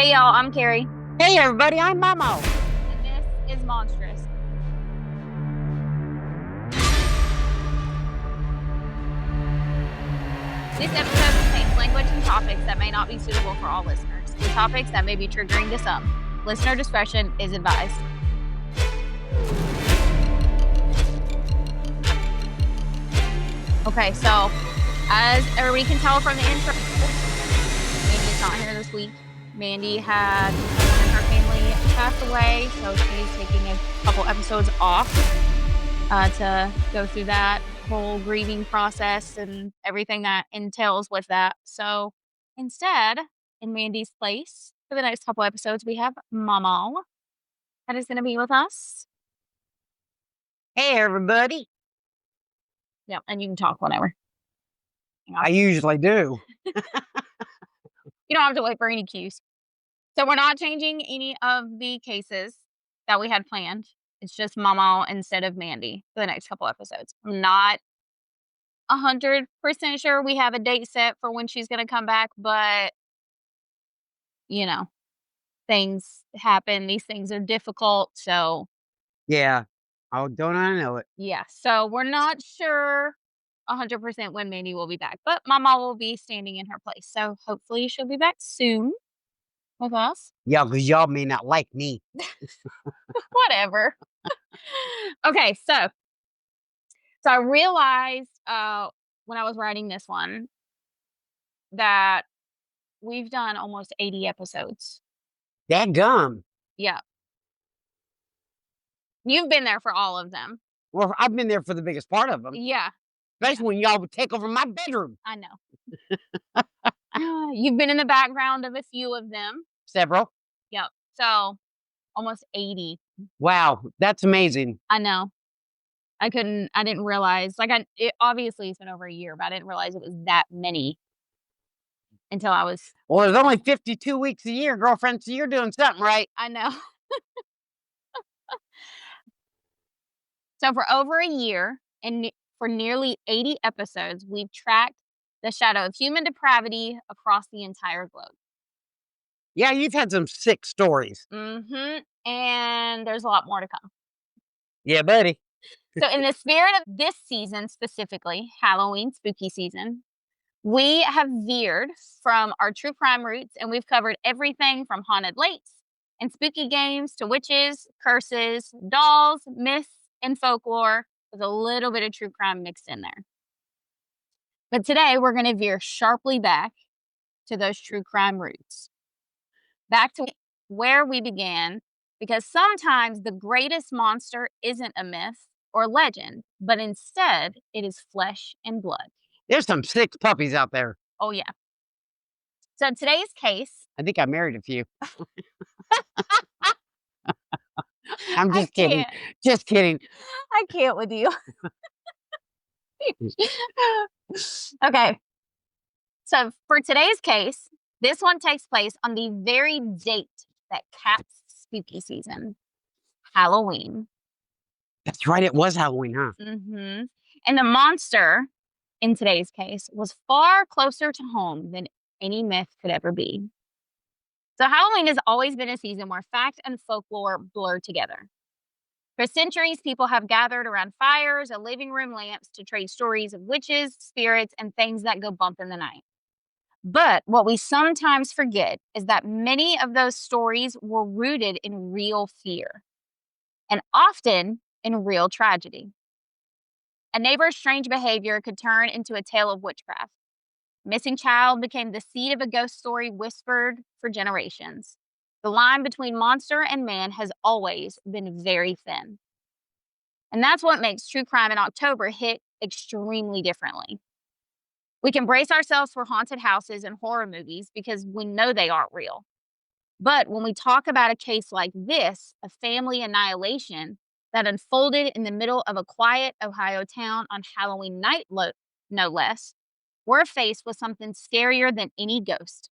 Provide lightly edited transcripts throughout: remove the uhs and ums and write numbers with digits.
Hey y'all, I'm Carrie. Hey everybody, I'm MawMaw. And this is Monstrous. This episode contains language and topics that may not be suitable for all listeners, and topics that may be triggering to some. Listener discretion is advised. Okay, so as everybody can tell from the intro, Mandy's not here this week. Mandy had someone in her family pass away, so she's taking a couple episodes off to go through that whole grieving process and everything that entails with that. So instead, in Mandy's place, for the next couple episodes, we have MawMaw that is going to be with us. Hey everybody. Yeah, and you can talk whenever. I usually do. You don't have to wait for any cues. So we're not changing any of the cases that we had planned. It's just MawMaw instead of Mandy for the next couple episodes. I'm not 100% sure we have a date set for when she's going to come back, but, you know, things happen. These things are difficult. So, Yeah. Oh, don't I know it? yeah. So we're not sure 100% when Mandy will be back, but MawMaw will be standing in her place. So hopefully she'll be back soon with us. Yeah, because y'all may not like me. Whatever. Okay, so I realized when I was writing this one that we've done almost 80 episodes. Dadgum. Yeah. You've been there for all of them. Well, I've been there for the biggest part of them. Yeah. Especially when y'all would take over my bedroom. I know. You've been in the background of a few of them. Several. Yep. So almost 80. Wow, that's amazing. I know. I didn't realize, obviously it's been over a year, but I didn't realize it was that many until I was. Well, there's only 52 weeks a year, girlfriend, so you're doing something right. I know. So for over a year and for nearly 80 episodes, we've tracked the shadow of human depravity across the entire globe. Yeah, you've had some sick stories. Mm-hmm. And there's a lot more to come. Yeah, buddy. So in the spirit of this season specifically, Halloween, spooky season, we have veered from our true crime roots, and we've covered everything from haunted lakes and spooky games to witches, curses, dolls, myths, and folklore with a little bit of true crime mixed in there. But today we're going to veer sharply back to those true crime roots. Back to where we began, because sometimes the greatest monster isn't a myth or legend, but instead it is flesh and blood. There's some sick puppies out there. Oh, yeah. So in today's case, I think I married a few. I'm just kidding. Just kidding. I can't with you. Okay. So for today's case, this one takes place on the very date that caps spooky season, Halloween. That's right. It was Halloween, huh? Mm-hmm. And the monster in today's case was far closer to home than any myth could ever be. So Halloween has always been a season where fact and folklore blur together. For centuries, people have gathered around fires and living room lamps to trade stories of witches, spirits, and things that go bump in the night. But what we sometimes forget is that many of those stories were rooted in real fear, and often in real tragedy. A neighbor's strange behavior could turn into a tale of witchcraft. Missing child became the seed of a ghost story whispered for generations. The line between monster and man has always been very thin. And that's what makes true crime in October hit extremely differently. We can brace ourselves for haunted houses and horror movies because we know they aren't real. But when we talk about a case like this, a family annihilation that unfolded in the middle of a quiet Ohio town on Halloween night, no less, we're faced with something scarier than any ghost.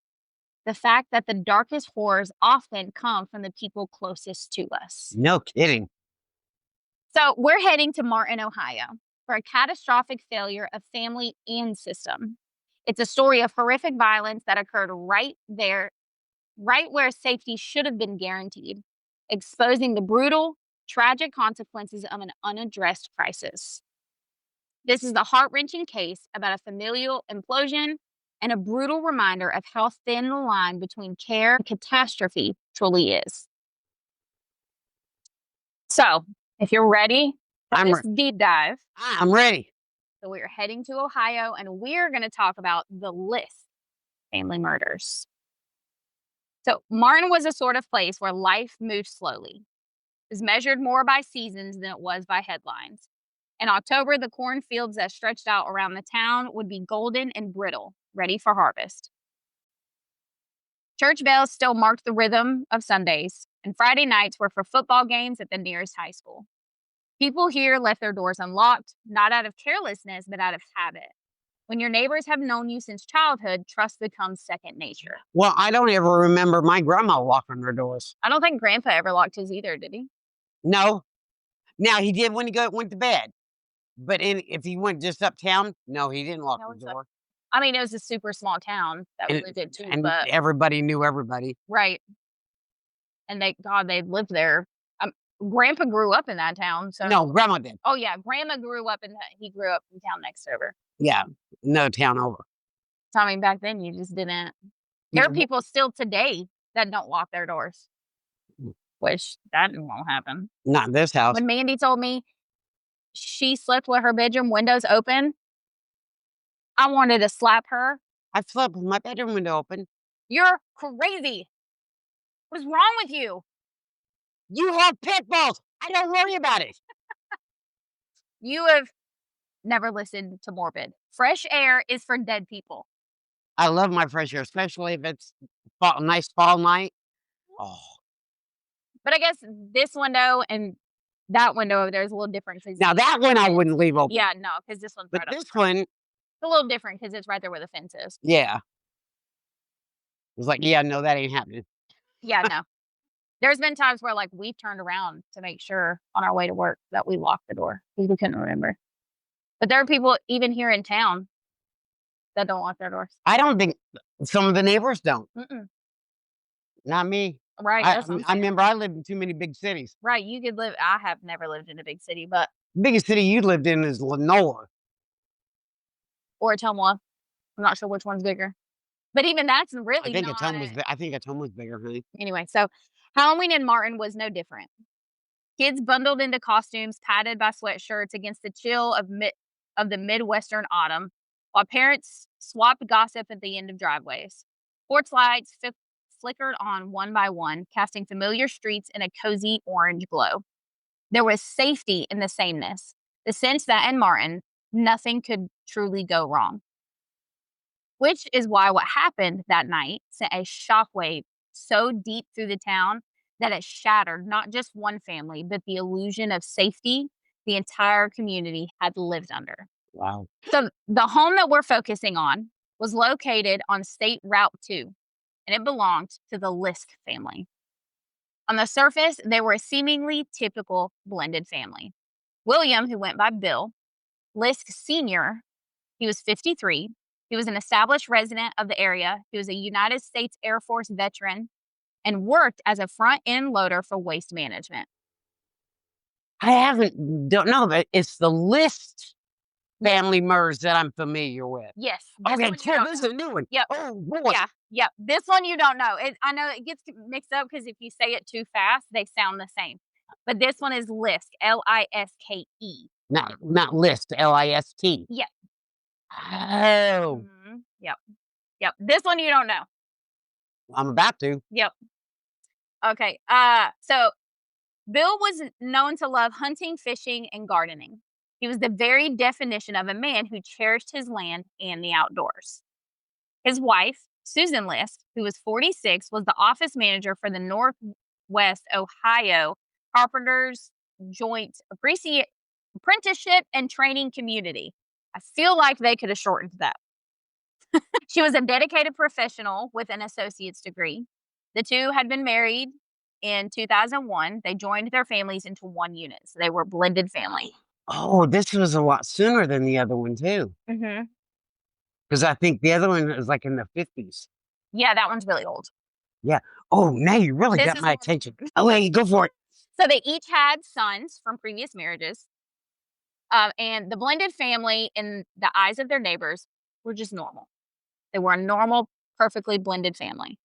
The fact that the darkest horrors often come from the people closest to us. No kidding. So we're heading to Martin, Ohio, for a catastrophic failure of family and system. It's a story of horrific violence that occurred right there right where safety should have been guaranteed, exposing the brutal, tragic consequences of an unaddressed crisis. This is the heart-wrenching case about a familial implosion and a brutal reminder of how thin the line between care and catastrophe truly is. So, if you're ready for this deep dive, I'm ready. so we are heading to Ohio, and we're going to talk about the Liske family murders. So, Martin was a sort of place where life moved slowly. It was measured more by seasons than it was by headlines. In October, the cornfields that stretched out around the town would be golden and brittle, ready for harvest. Church bells still marked the rhythm of Sundays, and Friday nights were for football games at the nearest high school. People here left their doors unlocked, not out of carelessness, but out of habit. When your neighbors have known you since childhood, trust becomes second nature. Well, I don't ever remember my grandma locking her doors. I don't think Grandpa ever locked his either, did he? No. Now, he did when he went to bed. But if he went just uptown, no, he didn't lock the door. I mean, it was a super small town that we lived in too, and but everybody knew everybody. right. And they lived there. Grandpa grew up in that town, so No, Grandma did. oh yeah, Grandma grew up he grew up in town next over. Yeah, no town over. So, I mean, back then you just didn't. There are people still today that don't lock their doors, which that won't happen. Not in this house. When Mandy told me she slept with her bedroom windows open, I wanted to slap her. I slept with my bedroom window open. You're crazy. What is wrong with you? You have pit bulls. I don't worry about it. You have never listened to Morbid. Fresh air is for dead people. I love my fresh air, especially if it's a nice fall night. Oh. But I guess this window and that window over there is a little different. Now, that one I wouldn't leave open. Yeah, no, because this one's But right up this one, it's a little different because it's right there where the fence is. yeah. It's like, yeah, no, that ain't happening. Yeah, no. There's been times where, like, we've turned around to make sure on our way to work that we locked the door because we couldn't remember. But there are people even here in town that don't lock their doors. I don't think some of the neighbors don't. Mm-mm. Not me. Right. I remember I lived in too many big cities. Right. You could live. I have never lived in a big city, but. The biggest city you lived in is Lenore. Or Ottumwa. I'm not sure which one's bigger. But even that's really I think not. Ottumwa was bigger, honey. Anyway, so Halloween in Martin was no different. Kids bundled into costumes, padded by sweatshirts against the chill of the Midwestern autumn, while parents swapped gossip at the end of driveways. Porch lights flickered on one by one, casting familiar streets in a cozy orange glow. There was safety in the sameness, the sense that in Martin, nothing could truly go wrong. Which is why what happened that night sent a shockwave so deep through the town that it shattered not just one family, but the illusion of safety the entire community had lived under. Wow. So the home that we're focusing on was located on State Route 2, and it belonged to the Liske family. On the surface, they were a seemingly typical blended family. William, who went by Bill, Liske Sr., he was 53. He was an established resident of the area. He was a United States Air Force veteran and worked as a front-end loader for waste management. Don't know, but it's the Liske family murders that I'm familiar with. Yes. Okay, this is a new one. Yep. Oh, boy. Yeah. Yep. This one you don't know. I know it gets mixed up because if you say it too fast, they sound the same. But this one is Liske, Liske. Not List, List. Yep. Oh. Mm-hmm. Yep. This one you don't know. I'm about to. Yep. Okay. So Bill was known to love hunting, fishing, and gardening. He was the very definition of a man who cherished his land and the outdoors. His wife, Susan Liske, who was 46, was the office manager for the Northwest Ohio Carpenters Joint Apprenticeship and Training Community. I feel like they could have shortened that. She was a dedicated professional with an associate's degree. The two had been married in 2001. They joined their families into one unit, so they were a blended family. Oh, this was a lot sooner than the other one, too. Mm-hmm. Because I think the other one was like in the 50s. Yeah, that one's really old. Yeah. Oh, now you really got my attention. Oh, hey, go for it. So they each had sons from previous marriages. And the blended family, in the eyes of their neighbors, were just normal. They were a normal, perfectly blended family.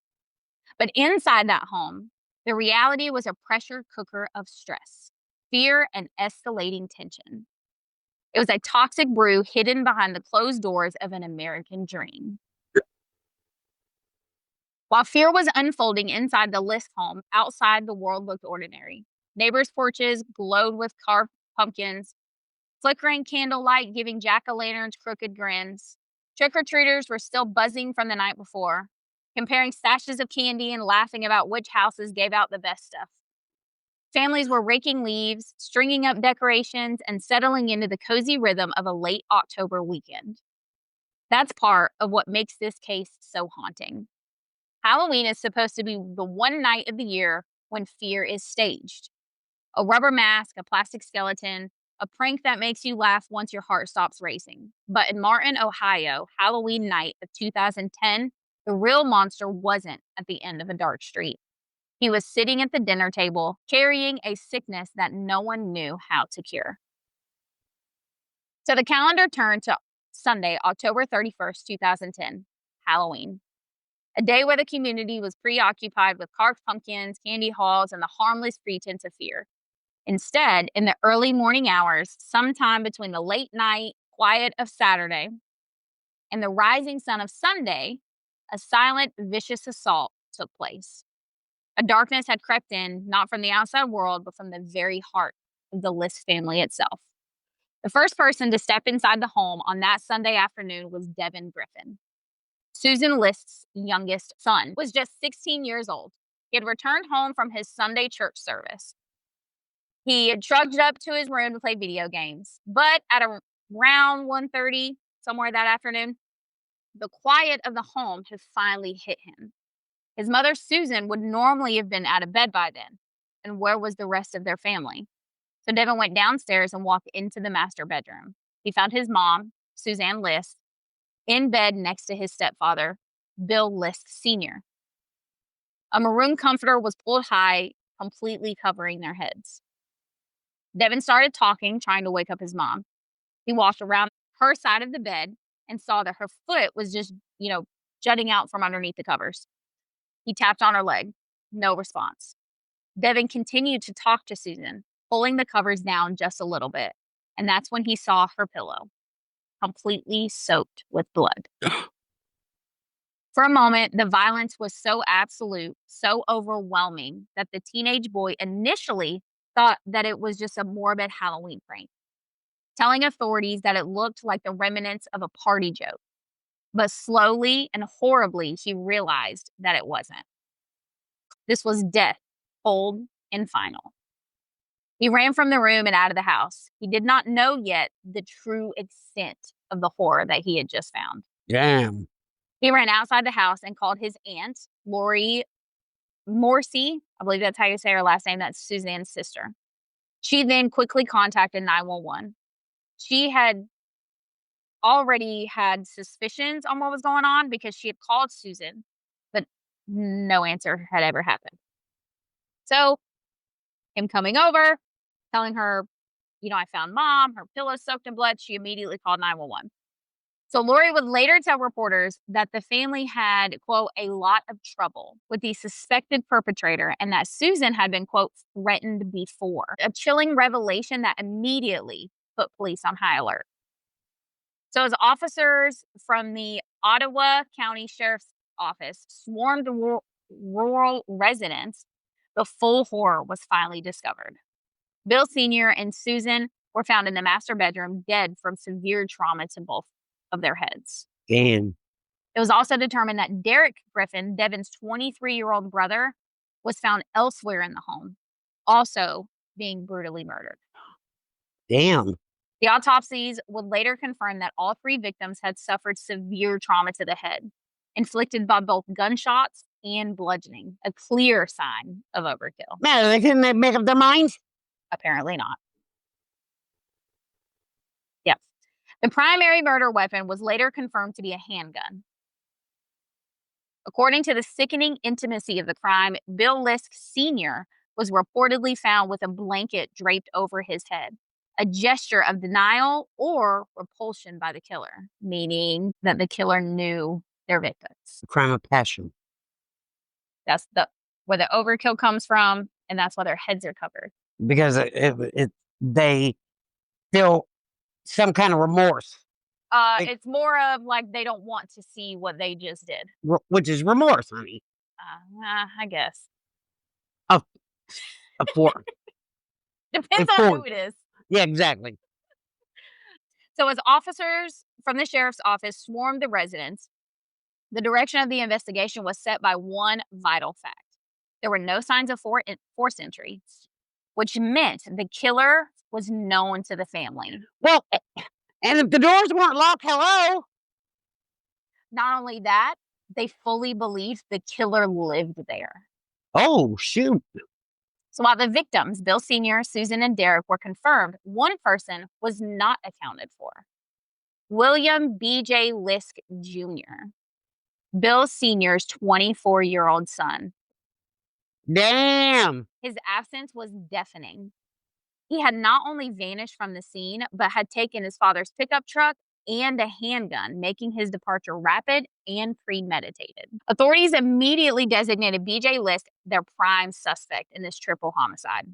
But inside that home, the reality was a pressure cooker of stress, fear, and escalating tension. It was a toxic brew hidden behind the closed doors of an American dream. While fear was unfolding inside the Liske home, outside the world looked ordinary. Neighbors' porches glowed with carved pumpkins, flickering candlelight giving jack-o'-lanterns crooked grins. Trick-or-treaters were still buzzing from the night before, comparing stashes of candy and laughing about which houses gave out the best stuff. Families were raking leaves, stringing up decorations, and settling into the cozy rhythm of a late October weekend. That's part of what makes this case so haunting. Halloween is supposed to be the one night of the year when fear is staged. A rubber mask, a plastic skeleton, a prank that makes you laugh once your heart stops racing. But in Martin, Ohio, Halloween night of 2010, the real monster wasn't at the end of a dark street. He was sitting at the dinner table, carrying a sickness that no one knew how to cure. So the calendar turned to Sunday, October 31st, 2010, Halloween. A day where the community was preoccupied with carved pumpkins, candy hauls, and the harmless pretense of fear. Instead, in the early morning hours, sometime between the late night quiet of Saturday and the rising sun of Sunday, a silent, vicious assault took place. A darkness had crept in, not from the outside world, but from the very heart of the Liske family itself. The first person to step inside the home on that Sunday afternoon was Devin Griffin. Susan Liske's youngest son was just 16 years old. He had returned home from his Sunday church service. He had trudged up to his room to play video games, but at around 1:30, somewhere that afternoon, the quiet of the home had finally hit him. His mother, Susan, would normally have been out of bed by then, and where was the rest of their family? So Devin went downstairs and walked into the master bedroom. He found his mom, Suzanne Liske, in bed next to his stepfather, Bill Liske Sr. A maroon comforter was pulled high, completely covering their heads. Devin started talking, trying to wake up his mom. He walked around her side of the bed and saw that her foot was just, jutting out from underneath the covers. He tapped on her leg. No response. Devin continued to talk to Susan, pulling the covers down just a little bit. And that's when he saw her pillow, completely soaked with blood. For a moment, the violence was so absolute, so overwhelming, that the teenage boy initially thought that it was just a morbid Halloween prank, telling authorities that it looked like the remnants of a party joke. But slowly and horribly, he realized that it wasn't. This was death, cold and final. He ran from the room and out of the house. He did not know yet the true extent of the horror that he had just found. Damn. He ran outside the house and called his aunt, Lori Morrissey. I believe that's how you say her last name. That's Suzanne's sister. She then quickly contacted 911. She had already had suspicions on what was going on because she had called Susan, but no answer had ever happened. So him coming over, telling her, I found mom, her pillow soaked in blood, she immediately called 911. So Lori would later tell reporters that the family had, quote, a lot of trouble with the suspected perpetrator and that Susan had been, quote, threatened before. A chilling revelation that immediately put police on high alert. So as officers from the Ottawa County Sheriff's Office swarmed rural residents, the full horror was finally discovered. Bill Sr. and Susan were found in the master bedroom dead from severe trauma to both of their heads. Damn. It was also determined that Derek Griffin, Devin's 23-year-old brother, was found elsewhere in the home, also being brutally murdered. Damn. The autopsies would later confirm that all three victims had suffered severe trauma to the head, inflicted by both gunshots and bludgeoning, a clear sign of overkill. Man, they couldn't make up their minds? Apparently not. Yes. The primary murder weapon was later confirmed to be a handgun. According to the sickening intimacy of the crime, Bill Liske Sr. was reportedly found with a blanket draped over his head, a gesture of denial or repulsion by the killer, meaning that the killer knew their victims. Crime of passion. That's where the overkill comes from, and that's why their heads are covered. Because they feel some kind of remorse. It's more of like they don't want to see what they just did. Which is remorse, honey. I guess. For Depends on who it is. Yeah, exactly. So as officers from the sheriff's office swarmed the residence, the direction of the investigation was set by one vital fact. There were no signs of forced entry, which meant the killer was known to the family. Well, and if the doors weren't locked, hello? Not only that, they fully believed the killer lived there. Oh, shoot. So while the victims, Bill Sr., Susan, and Derek, were confirmed, one person was not accounted for. William B.J. Liske Jr., Bill Sr.'s 24-year-old son. Damn. His absence was deafening. He had not only vanished from the scene, but had taken his father's pickup truck and a handgun, making his departure rapid and premeditated. Authorities immediately designated B.J. Liske their prime suspect in this triple homicide.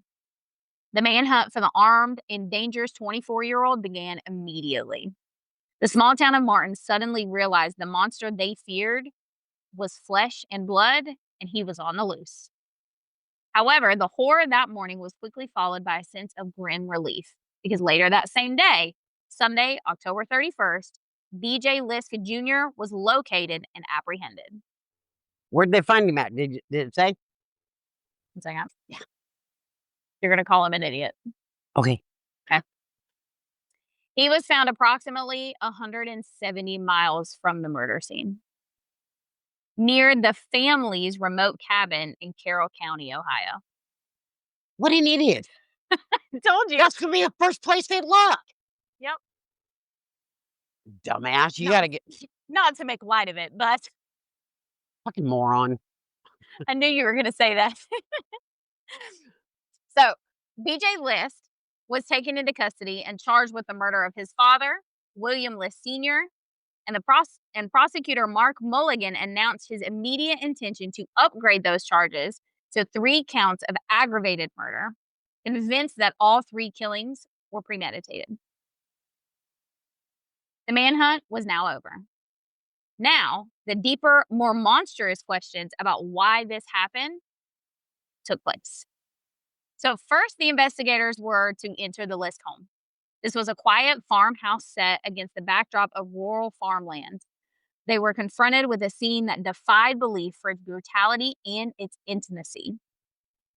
The manhunt for the armed and dangerous 24-year-old began immediately. The small town of Martin suddenly realized the monster they feared was flesh and blood, and he was on the loose. However, the horror that morning was quickly followed by a sense of grim relief, because later that same day, Sunday, October 31st, B.J. Liske Jr. was located and apprehended. Where'd they find him at? Did it say? 1 second. Yeah. You're going to call him an idiot. Okay. He was found approximately 170 miles from the murder scene, near the family's remote cabin in Carroll County, Ohio. What an idiot. I told you. That's going to be the first place they'd look. Yep. Dumbass. You got to get... Not to make light of it, but... Fucking moron. I knew you were going to say that. So, B.J. Liske was taken into custody and charged with the murder of his father, William Liske Sr., and prosecutor Mark Mulligan announced his immediate intention to upgrade those charges to 3 counts of aggravated murder, convinced that all 3 killings were premeditated. The manhunt was now over. Now, the deeper, more monstrous questions about why this happened took place. So first, the investigators were to enter the Liske home. This was a quiet farmhouse set against the backdrop of rural farmland. They were confronted with a scene that defied belief for its brutality and its intimacy.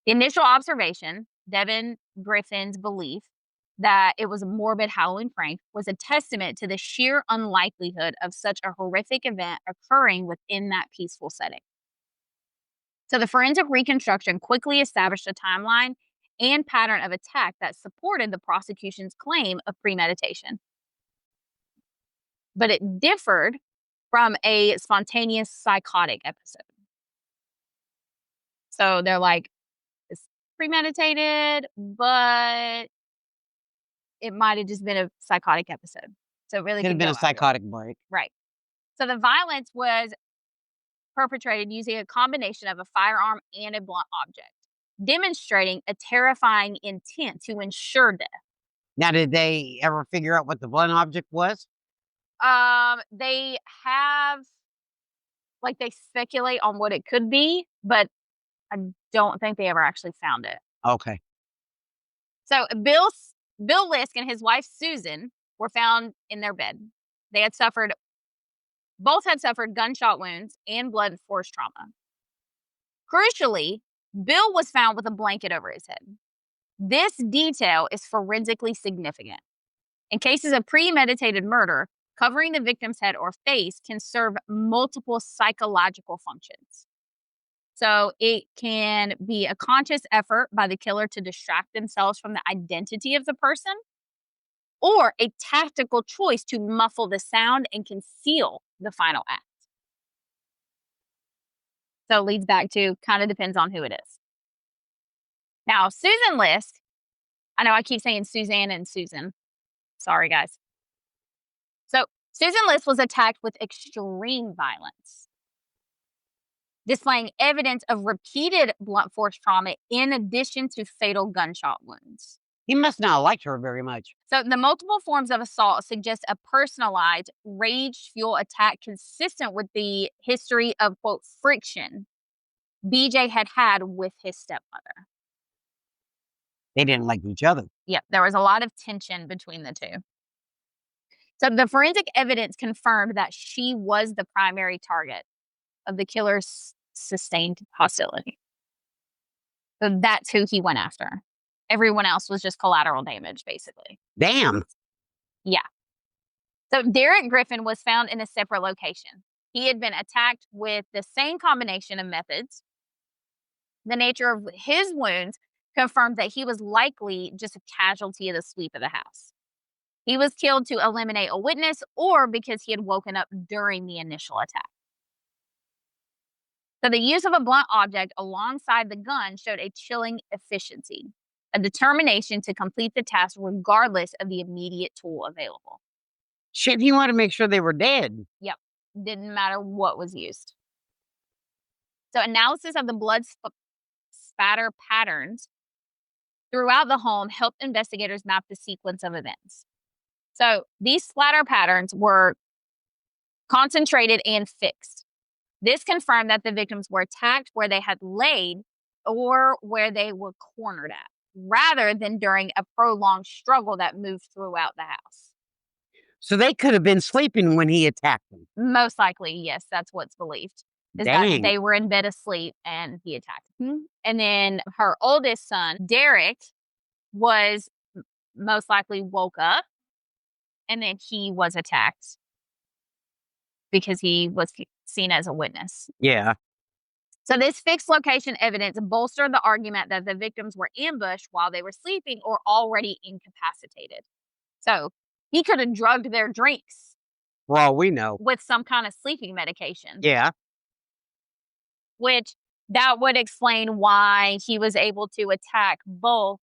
The initial observation, Devin Griffin's belief that it was a morbid Halloween prank, was a testament to the sheer unlikelihood of such a horrific event occurring within that peaceful setting. So the forensic reconstruction quickly established a timeline and pattern of attack that supported the prosecution's claim of premeditation. But it differed from a spontaneous psychotic episode. So they're like, it's premeditated, but it might have just been a psychotic episode. So it really could have been a psychotic break. Right. So the violence was perpetrated using a combination of a firearm and a blunt object, demonstrating a terrifying intent to ensure death. Now, did they ever figure out what the blunt object was? They have, like, they speculate on what it could be, but I don't think they ever actually found it. Okay. So Bill Liske and his wife Susan were found in their bed. Both had suffered gunshot wounds and blunt force trauma. Crucially, Bill was found with a blanket over his head. This detail is forensically significant. In cases of premeditated murder, covering the victim's head or face can serve multiple psychological functions. So it can be a conscious effort by the killer to distract themselves from the identity of the person, or a tactical choice to muffle the sound and conceal the final act. So it leads back to kind of depends on who it is. Now, Susan Liske, I know I keep saying Suzanne and Susan. Sorry, guys. So Susan Liske was attacked with extreme violence, displaying evidence of repeated blunt force trauma in addition to fatal gunshot wounds. He must not have liked her very much. So the multiple forms of assault suggest a personalized rage fuel attack consistent with the history of, quote, friction BJ had with his stepmother. They didn't like each other. Yep, there was a lot of tension between the two. So the forensic evidence confirmed that she was the primary target of the killer's sustained hostility. So that's who he went after. Everyone else was just collateral damage, basically. Damn. Yeah. So Derek Griffin was found in a separate location. He had been attacked with the same combination of methods. The nature of his wounds confirmed that he was likely just a casualty of the sweep of the house. He was killed to eliminate a witness or because he had woken up during the initial attack. So the use of a blunt object alongside the gun showed a chilling efficiency, a determination to complete the task regardless of the immediate tool available. Shit, he wanted to make sure they were dead. Yep. Didn't matter what was used. So analysis of the blood spatter patterns throughout the home helped investigators map the sequence of events. So these splatter patterns were concentrated and fixed. This confirmed that the victims were attacked where they had laid or where they were cornered at, rather than during a prolonged struggle that moved throughout the house. So they could have been sleeping when he attacked them. Most likely, yes, that's what's believed. Is that they were in bed asleep and he attacked them. And then her oldest son, Derek, was most likely woke up and then he was attacked because he was seen as a witness. Yeah. So this fixed location evidence bolstered the argument that the victims were ambushed while they were sleeping or already incapacitated. So he could have drugged their drinks. For all we know. With some kind of sleeping medication. Yeah. Which that would explain why he was able to attack both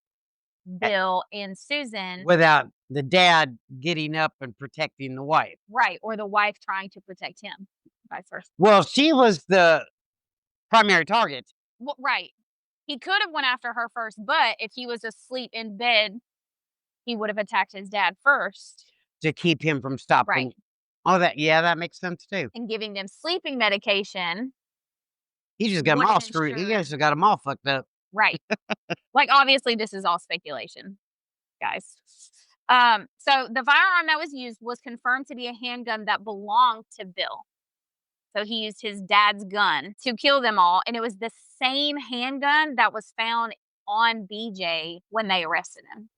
Bill and Susan. Without the dad getting up and protecting the wife. Right, or the wife trying to protect him. Vice versa. Well, she was the primary target. Well, right. He could have went after her first, but if he was asleep in bed, he would have attacked his dad first. To keep him from stopping. Right. Oh, that makes sense too. And giving them sleeping medication. He just got them all screwed. He just got them all fucked up. Right. Like, obviously, this is all speculation, guys. So the firearm that was used was confirmed to be a handgun that belonged to Bill. So he used his dad's gun to kill them all. And it was the same handgun that was found on BJ when they arrested him.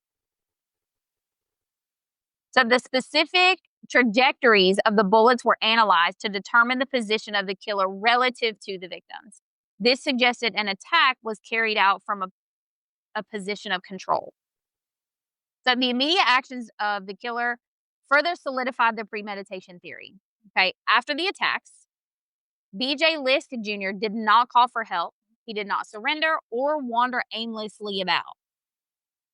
So the specific trajectories of the bullets were analyzed to determine the position of the killer relative to the victims. This suggested an attack was carried out from a position of control. So the immediate actions of the killer further solidified the premeditation theory. Okay, after the attacks, B.J. Liske Jr. did not call for help. He did not surrender or wander aimlessly about.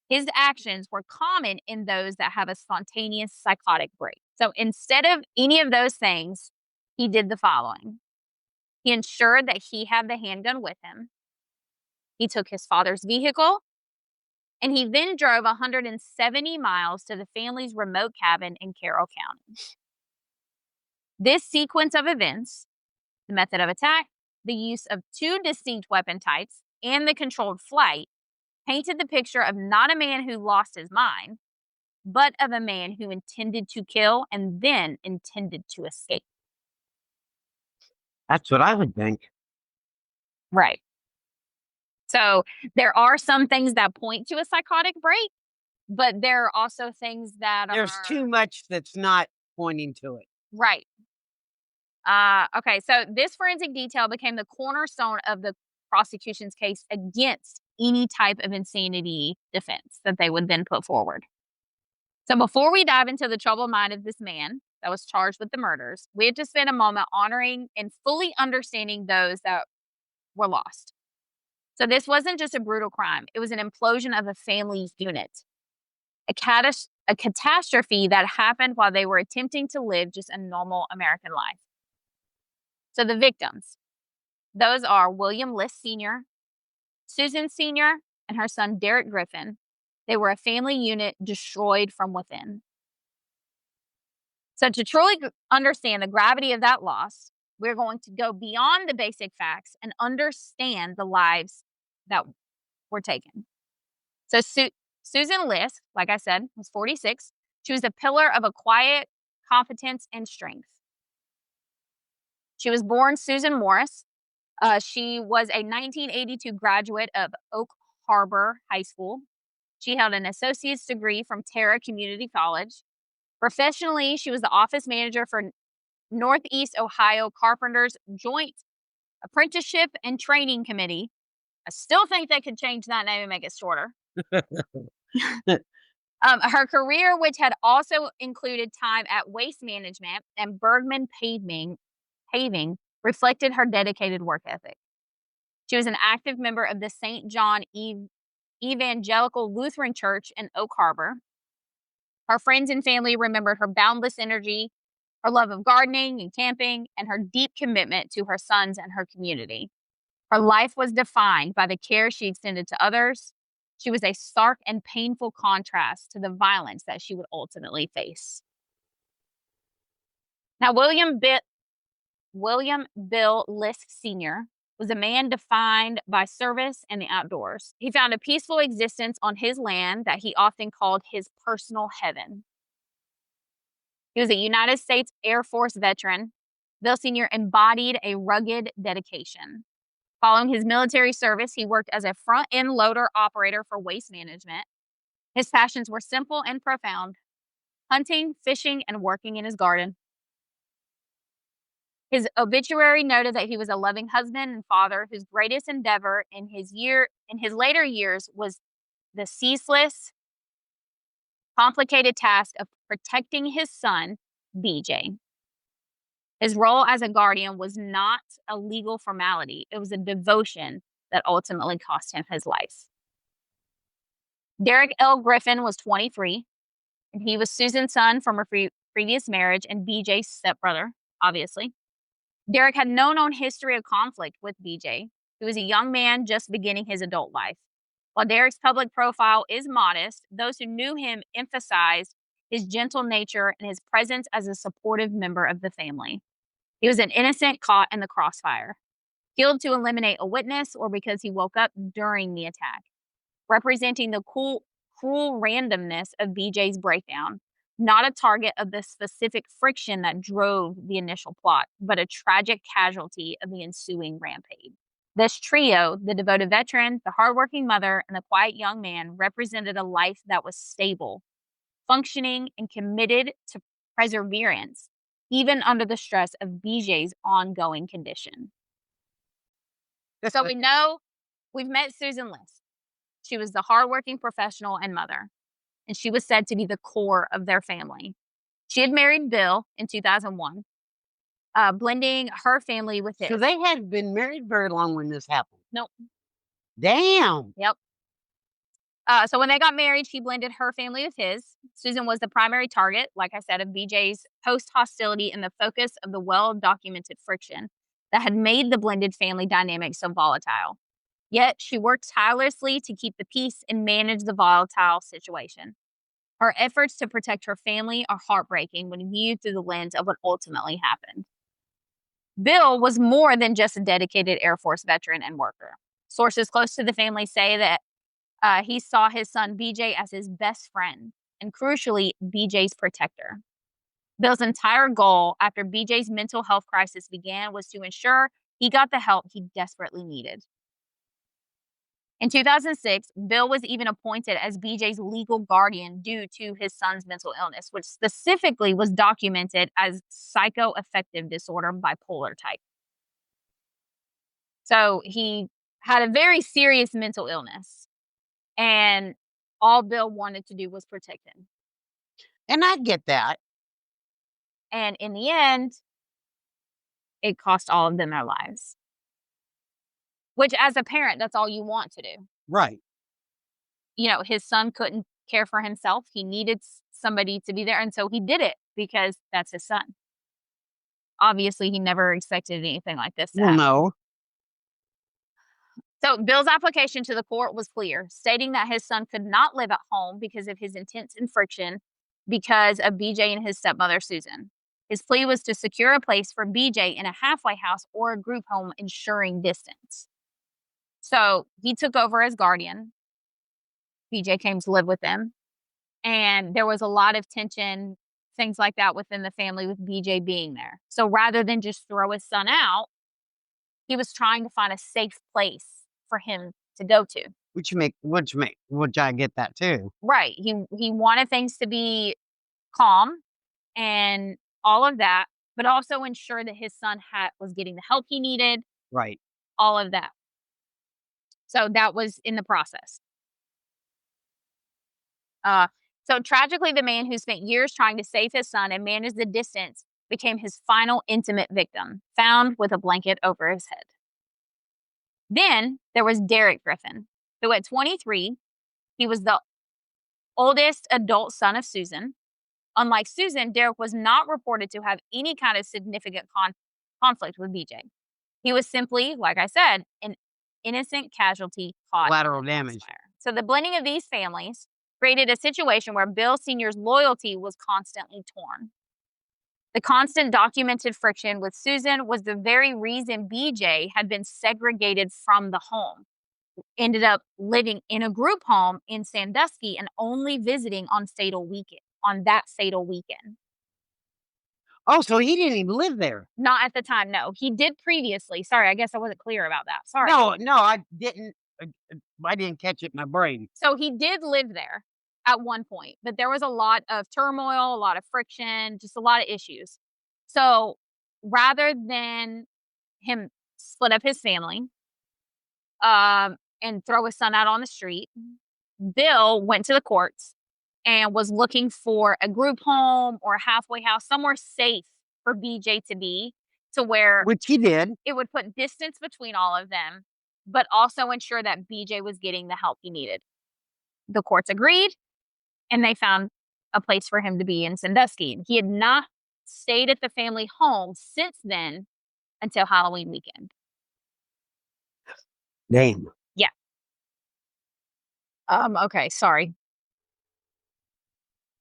His actions were common in those that have a spontaneous psychotic break. So instead of any of those things, he did the following. He ensured that he had the handgun with him. He took his father's vehicle, and he then drove 170 miles to the family's remote cabin in Carroll County. This sequence of events, the method of attack, the use of two distinct weapon types, and the controlled flight, painted the picture of not a man who lost his mind, but of a man who intended to kill and then intended to escape. That's what I would think. Right. So there are some things that point to a psychotic break, but there are also things that There's too much that's not pointing to it. Right. Okay, so this forensic detail became the cornerstone of the prosecution's case against any type of insanity defense that they would then put forward. So before we dive into the troubled mind of this man that was charged with the murders, we have to spend a moment honoring and fully understanding those that were lost. So this wasn't just a brutal crime. It was an implosion of a family unit, a catastrophe that happened while they were attempting to live just a normal American life. So the victims, those are William Liske Sr., Susan Sr., and her son Derek Griffin. They were a family unit destroyed from within. So to truly understand the gravity of that loss, we're going to go beyond the basic facts and understand the lives that were taken. So Susan Liske, like I said, was 46. She was a pillar of a quiet competence and strength. She was born Susan Morris. She was a 1982 graduate of Oak Harbor High School. She held an associate's degree from Terra Community College. Professionally, she was the office manager for Northeast Ohio Carpenters Joint Apprenticeship and Training Committee. I still think they could change that name and make it shorter. Her career, which had also included time at Waste Management and Bergman Paving, reflected her dedicated work ethic. She was an active member of the St. John Evangelical Lutheran Church in Oak Harbor. Her friends and family remembered her boundless energy, her love of gardening and camping, and her deep commitment to her sons and her community. Her life was defined by the care she extended to others. She was a stark and painful contrast to the violence that she would ultimately face. Now, William Bill Liske Sr. was a man defined by service and the outdoors. He found a peaceful existence on his land that he often called his personal heaven. He was a United States Air Force veteran. Bill Sr. embodied a rugged dedication. Following his military service, he worked as a front-end loader operator for Waste Management. His passions were simple and profound: hunting, fishing, and working in his garden. His obituary noted that he was a loving husband and father whose greatest endeavor in his later years was the ceaseless, complicated task of protecting his son, B.J. His role as a guardian was not a legal formality. It was a devotion that ultimately cost him his life. Derek L. Griffin was 23, and he was Susan's son from a previous marriage and B.J.'s stepbrother, obviously. Derek had no known history of conflict with B.J. He was a young man just beginning his adult life. While Derek's public profile is modest, those who knew him emphasized his gentle nature and his presence as a supportive member of the family. He was an innocent caught in the crossfire, killed to eliminate a witness or because he woke up during the attack, representing the cruel randomness of BJ's breakdown, not a target of the specific friction that drove the initial plot, but a tragic casualty of the ensuing rampage. This trio, the devoted veteran, the hardworking mother, and the quiet young man, represented a life that was stable, functioning, and committed to perseverance, even under the stress of BJ's ongoing condition. So we know we've met Susan Liske. She was the hardworking professional and mother, and she was said to be the core of their family. She had married Bill in 2001, blending her family with his. So they had been married very long when this happened. Nope. Damn. Yep. So when they got married, she blended her family with his. Susan was the primary target, like I said, of BJ's post-hostility and the focus of the well-documented friction that had made the blended family dynamic so volatile. Yet she worked tirelessly to keep the peace and manage the volatile situation. Her efforts to protect her family are heartbreaking when viewed through the lens of what ultimately happened. Bill was more than just a dedicated Air Force veteran and worker. Sources close to the family say that he saw his son BJ as his best friend and, crucially, BJ's protector. Bill's entire goal after BJ's mental health crisis began was to ensure he got the help he desperately needed. In 2006, Bill was even appointed as BJ's legal guardian due to his son's mental illness, which specifically was documented as psychoaffective disorder bipolar type. So he had a very serious mental illness, and all Bill wanted to do was protect him. And I get that. And in the end, it cost all of them their lives. Which, as a parent, that's all you want to do. Right. His son couldn't care for himself. He needed somebody to be there, and so he did it because that's his son. Obviously, he never expected anything like this to Well, happen. no. So Bill's application to the court was clear, stating that his son could not live at home because of his intense friction because of BJ and his stepmother, Susan. His plea was to secure a place for BJ in a halfway house or a group home, ensuring distance. So he took over as guardian. BJ came to live with them. And there was a lot of tension, things like that within the family with BJ being there. So rather than just throw his son out, he was trying to find a safe place for him to go to. Which I get that too. Right. He wanted things to be calm and all of that, but also ensure that his son was getting the help he needed. Right. All of that. So that was in the process. So tragically, the man who spent years trying to save his son and manage the distance became his final intimate victim, found with a blanket over his head. Then there was Derek Griffin, who at 23, he was the oldest adult son of Susan. Unlike Susan, Derek was not reported to have any kind of significant conflict with BJ. He was simply, like I said, an innocent casualty caught Collateral damage. So the blending of these families created a situation where Bill Sr.'s loyalty was constantly torn. The constant documented friction with Susan was the very reason BJ had been segregated from the home, ended up living in a group home in Sandusky and only visiting on that fatal weekend. Oh, so he didn't even live there. Not at the time, no. He did previously. Sorry, I guess I wasn't clear about that. Sorry. No, I didn't. I didn't catch it in my brain. So he did live there at one point, but there was a lot of turmoil, a lot of friction, just a lot of issues. So rather than him split up his family and throw his son out on the street, Bill went to the courts and was looking for a group home or a halfway house, somewhere safe for BJ to be, to where Which he did. It would put distance between all of them, but also ensure that BJ was getting the help he needed. The courts agreed, and they found a place for him to be in Sandusky. He had not stayed at the family home since then until Halloween weekend. Damn. Yeah. Okay, sorry.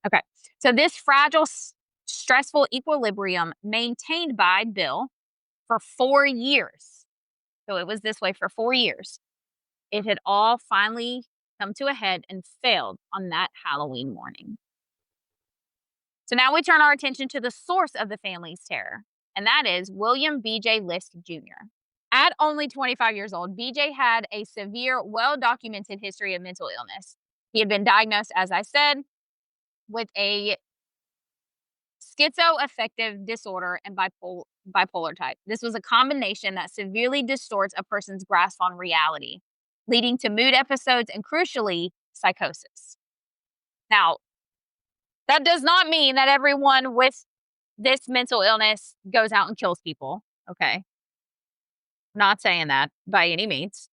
Okay. So this fragile, stressful equilibrium maintained by Bill for 4 years. So it was this way for 4 years. It had all finally come to a head and failed on that Halloween morning. So now we turn our attention to the source of the family's terror, and that is William B.J. Liske Jr. At only 25 years old, BJ had a severe, well-documented history of mental illness. He had been diagnosed, as I said, with a schizoaffective disorder and bipolar type. This was a combination that severely distorts a person's grasp on reality, leading to mood episodes and, crucially, psychosis. Now, that does not mean that everyone with this mental illness goes out and kills people, okay? Not saying that by any means.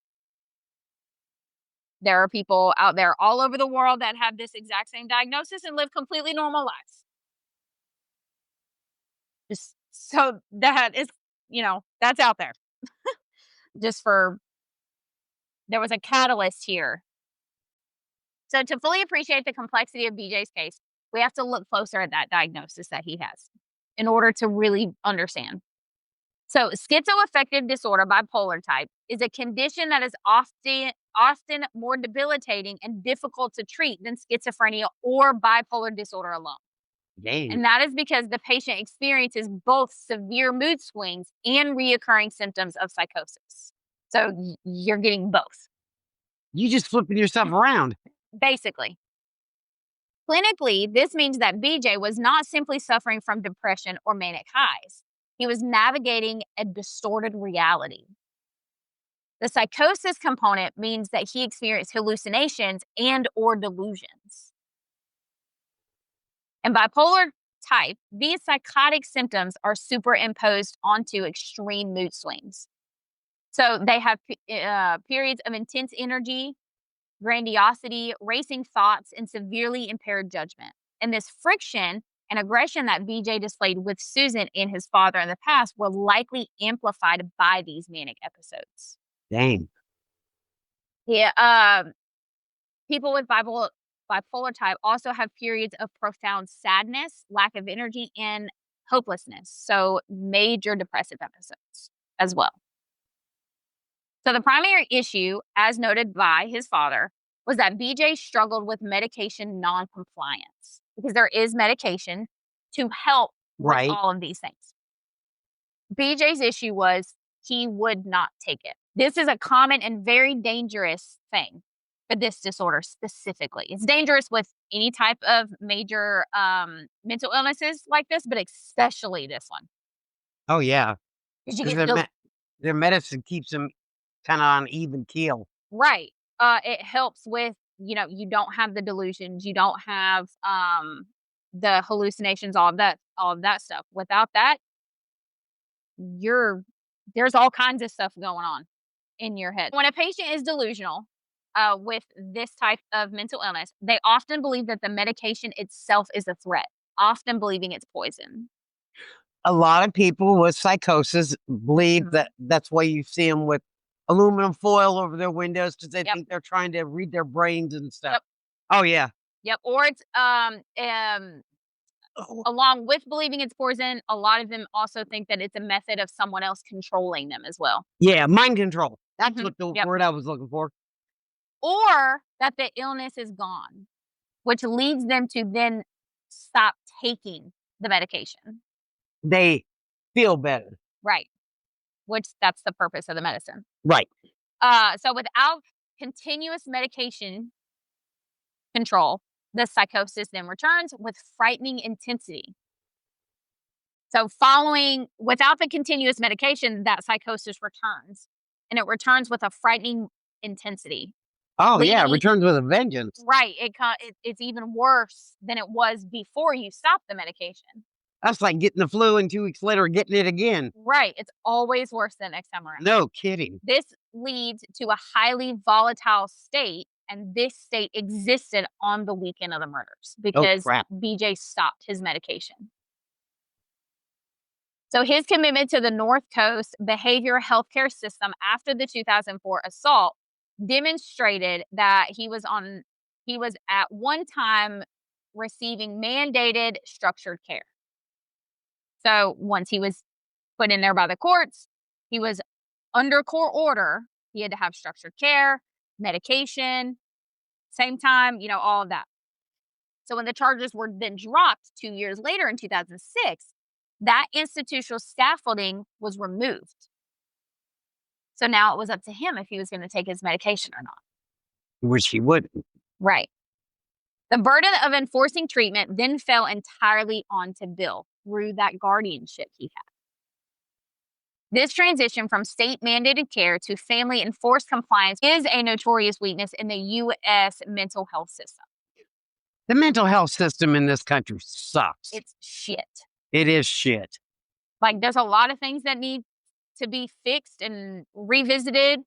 There are people out there all over the world that have this exact same diagnosis and live completely normal lives. Just so that is, that's out there. There was a catalyst here. So to fully appreciate the complexity of BJ's case, we have to look closer at that diagnosis that he has in order to really understand. So schizoaffective disorder, bipolar type, is a condition that is often more debilitating and difficult to treat than schizophrenia or bipolar disorder alone. Dang. And that is because the patient experiences both severe mood swings and reoccurring symptoms of psychosis. So you're getting both. You just flipping yourself around. Basically. Clinically, this means that BJ was not simply suffering from depression or manic highs. He was navigating a distorted reality. The psychosis component means that he experienced hallucinations and or delusions. In bipolar type, these psychotic symptoms are superimposed onto extreme mood swings. So they have periods of intense energy, grandiosity, racing thoughts, and severely impaired judgment. And this friction and aggression that BJ displayed with Susan and his father in the past were likely amplified by these manic episodes. Dang. Yeah, people with bipolar type also have periods of profound sadness, lack of energy, and hopelessness. So major depressive episodes as well. So the primary issue, as noted by his father, was that BJ struggled with medication non-compliance because there is medication to help with Right. all of these things. BJ's issue was he would not take it. This is a common and very dangerous thing for this disorder specifically. It's dangerous with any type of major mental illnesses like this, but especially this one. Oh, yeah. Because you Because get their medicine keeps them kind of on even keel. right. It helps with, you don't have the delusions, you don't have the hallucinations, all of that stuff. Without that, there's all kinds of stuff going on in your head. When a patient is delusional with this type of mental illness, they often believe that the medication itself is a threat, often believing it's poison. A lot of people with psychosis believe that that's why you see them with aluminum foil over their windows because they think they're trying to read their brains and stuff. Yep. Oh, yeah. Yep. Or it's along with believing it's poison, a lot of them also think that it's a method of someone else controlling them as well. Yeah, mind control. That's what the Yep. word I was looking for. Or that the illness is gone, which leads them to then stop taking the medication. They feel better. Right. Which that's the purpose of the medicine. Right. So without continuous medication control, the psychosis then returns with frightening intensity. So without the continuous medication, that psychosis returns, and it returns with a frightening intensity. Oh, yeah, returns with a vengeance. Right. It's even worse than it was before you stopped the medication. That's like getting the flu and 2 weeks later getting it again. Right. It's always worse the next time around. No kidding. This leads to a highly volatile state, and this state existed on the weekend of the murders because BJ stopped his medication. So his commitment to the North Coast behavioral healthcare system after the 2004 assault demonstrated that he was at one time receiving mandated structured care. So once he was put in there by the courts, he was under court order. He had to have structured care, medication, same time, all of that. So when the charges were then dropped 2 years later in 2006, that institutional scaffolding was removed. So now it was up to him if he was going to take his medication or not. Which he wouldn't. Right. The burden of enforcing treatment then fell entirely onto Bill through that guardianship he had. This transition from state-mandated care to family-enforced compliance is a notorious weakness in the U.S. mental health system. The mental health system in this country sucks. It's shit. It is shit. Like, there's a lot of things that need to be fixed and revisited,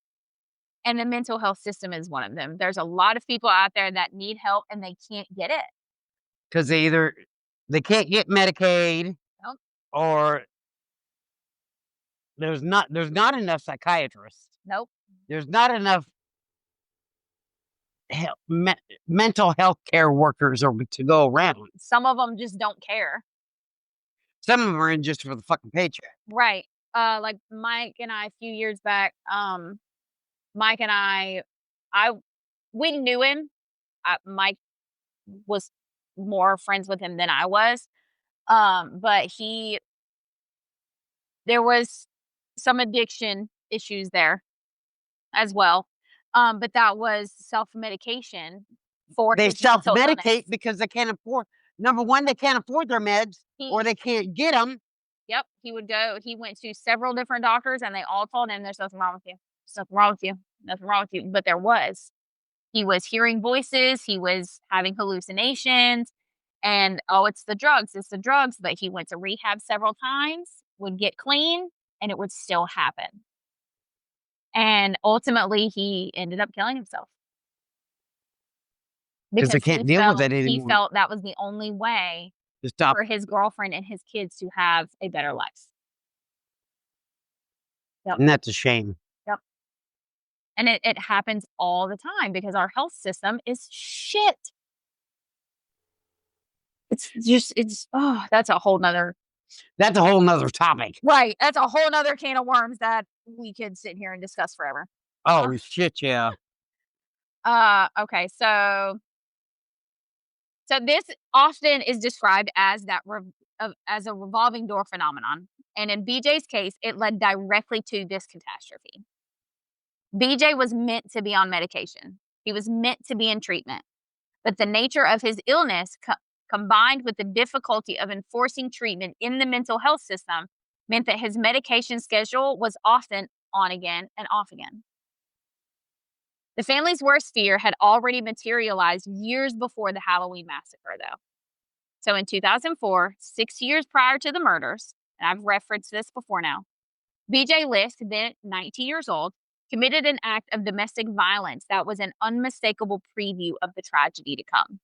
and the mental health system is one of them. There's a lot of people out there that need help, and they can't get it. Because they can't get Medicaid, or there's not enough psychiatrists. Nope. There's not enough mental health care workers to go around. Some of them just don't care. Some of them are in just for the fucking paycheck. Right. Like Mike and I, a few years back, Mike and we knew him. Mike was more friends with him than I was. But there was some addiction issues there as well. But that was self-medication for They his mental self-medicate illness. because they can't afford. Number one, they can't afford their meds, or they can't get them. Yep, he went to several different doctors, and they all told him, "There's nothing wrong with you. There's nothing wrong with you. Nothing wrong with you." But there was. He was hearing voices. He was having hallucinations, and it's the drugs. It's the drugs. But he went to rehab several times, would get clean, and it would still happen. And ultimately, he ended up killing himself. Because they Because can't deal with it he anymore. felt that was the only way To stop. for his girlfriend and his kids to have a better life. Yep. And that's a shame. Yep. And it happens all the time because our health system is shit. That's a whole nother. That's a whole nother topic. Right. That's a whole nother can of worms that we could sit here and discuss forever. Oh, shit, yeah. Okay. So this often is described as as a revolving door phenomenon. And in BJ's case, it led directly to this catastrophe. BJ was meant to be on medication. He was meant to be in treatment. But the nature of his illness, combined with the difficulty of enforcing treatment in the mental health system, meant that his medication schedule was often on again and off again. The family's worst fear had already materialized years before the Halloween massacre, though. So in 2004, 6 years prior to the murders, and I've referenced this before now, BJ Liske, then 19 years old, committed an act of domestic violence that was an unmistakable preview of the tragedy to come.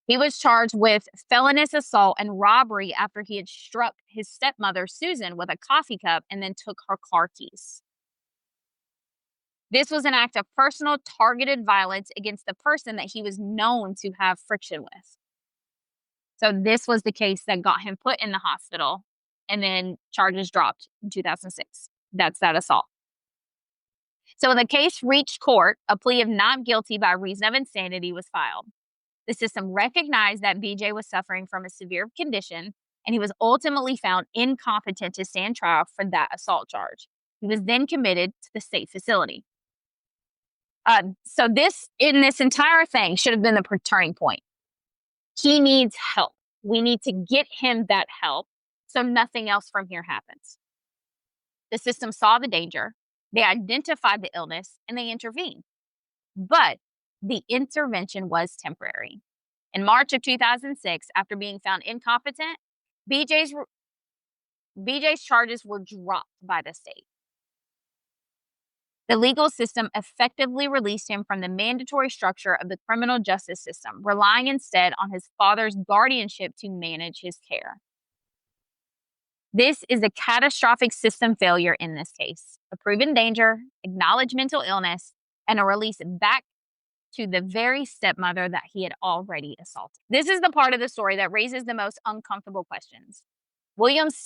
He was charged with felonious assault and robbery after he had struck his stepmother, Susan, with a coffee cup and then took her car keys. This was an act of personal, targeted violence against the person that he was known to have friction with. So this was the case that got him put in the hospital and then charges dropped in 2006. That's that assault. So when the case reached court, a plea of not guilty by reason of insanity was filed. The system recognized that BJ was suffering from a severe condition, and he was ultimately found incompetent to stand trial for that assault charge. He was then committed to the state facility. So this entire thing should have been the turning point. He needs help. We need to get him that help so nothing else from here happens. The system saw the danger, they identified the illness, and they intervened. But the intervention was temporary. In March of 2006, after being found incompetent, BJ's charges were dropped by the state. The legal system effectively released him from the mandatory structure of the criminal justice system, relying instead on his father's guardianship to manage his care. This is a catastrophic system failure in this case. A proven danger, acknowledged mental illness, and a release back to the very stepmother that he had already assaulted. This is the part of the story that raises the most uncomfortable questions. William's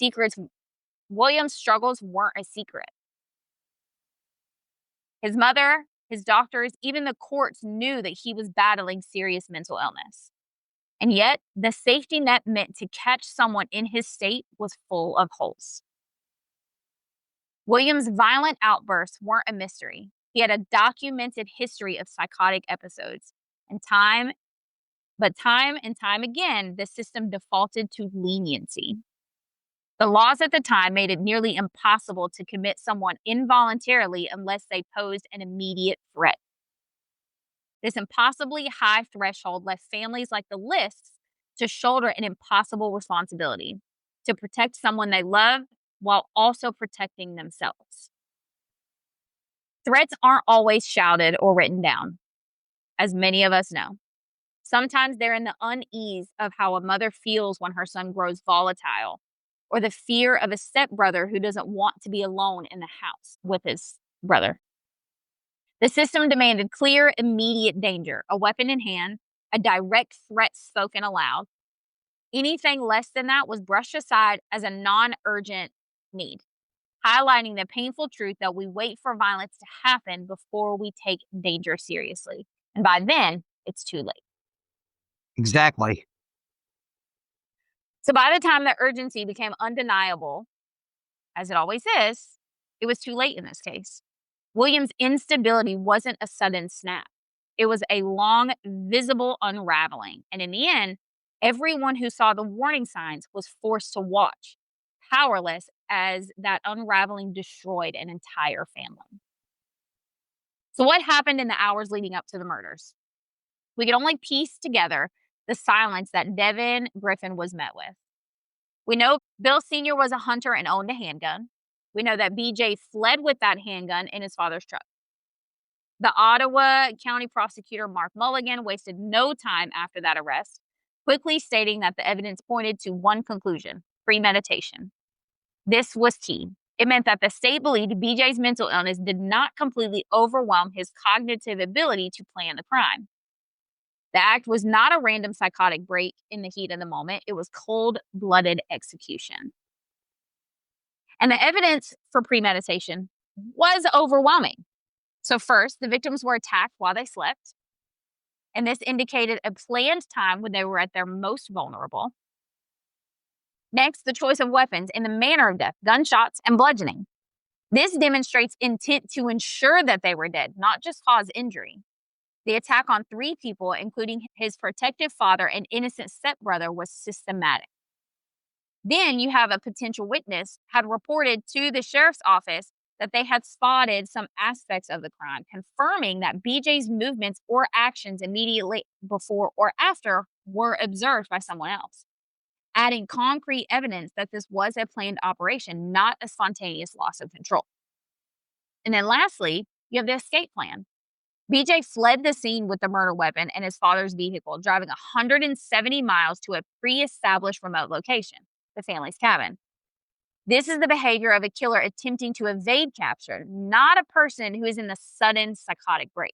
struggles weren't a secret. His mother, his doctors, even the courts knew that he was battling serious mental illness. And yet, the safety net meant to catch someone in his state was full of holes. William's violent outbursts weren't a mystery. He had a documented history of psychotic episodes. Time and time again, the system defaulted to leniency. The laws at the time made it nearly impossible to commit someone involuntarily unless they posed an immediate threat. This impossibly high threshold left families like the Lisks to shoulder an impossible responsibility to protect someone they love while also protecting themselves. Threats aren't always shouted or written down, as many of us know. Sometimes they're in the unease of how a mother feels when her son grows volatile, or the fear of a stepbrother who doesn't want to be alone in the house with his brother. The system demanded clear, immediate danger, a weapon in hand, a direct threat spoken aloud. Anything less than that was brushed aside as a non-urgent need, highlighting the painful truth that we wait for violence to happen before we take danger seriously. And by then, it's too late. Exactly. So by the time the urgency became undeniable, as it always is, it was too late in this case. William's instability wasn't a sudden snap. It was a long, visible unraveling. And in the end, everyone who saw the warning signs was forced to watch, powerless as that unraveling destroyed an entire family. So what happened in the hours leading up to the murders? We could only piece together the silence that Devin Griffin was met with. We know Bill Sr. was a hunter and owned a handgun. We know that BJ fled with that handgun in his father's truck. The Ottawa County prosecutor, Mark Mulligan, wasted no time after that arrest, quickly stating that the evidence pointed to one conclusion: premeditation. This was key. It meant that the state believed BJ's mental illness did not completely overwhelm his cognitive ability to plan the crime. The act was not a random psychotic break in the heat of the moment. It was cold-blooded execution. And the evidence for premeditation was overwhelming. So first, the victims were attacked while they slept, and this indicated a planned time when they were at their most vulnerable. Next, the choice of weapons and the manner of death: gunshots and bludgeoning. This demonstrates intent to ensure that they were dead, not just cause injury. The attack on 3 people, including his protective father and innocent stepbrother, was systematic. Then you have a potential witness had reported to the sheriff's office that they had spotted some aspects of the crime, confirming that BJ's movements or actions immediately before or after were observed by someone else, adding concrete evidence that this was a planned operation, not a spontaneous loss of control. And then lastly, you have the escape plan. BJ fled the scene with the murder weapon and his father's vehicle, driving 170 miles to a pre-established remote location, the family's cabin. This is the behavior of a killer attempting to evade capture, not a person who is in the sudden psychotic break.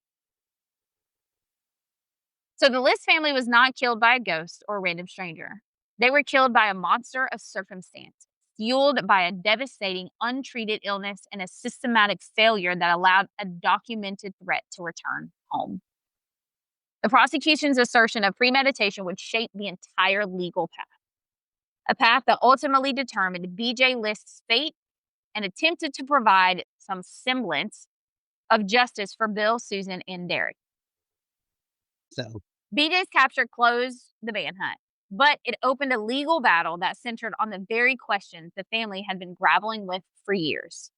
So the Liske family was not killed by a ghost or a random stranger. They were killed by a monster of circumstance, fueled by a devastating, untreated illness and a systematic failure that allowed a documented threat to return home. The prosecution's assertion of premeditation would shape the entire legal path, a path that ultimately determined B.J. Liske's fate and attempted to provide some semblance of justice for Bill, Susan, and Derek. So B.J.'s capture closed the manhunt, but it opened a legal battle that centered on the very questions the family had been grappling with for years.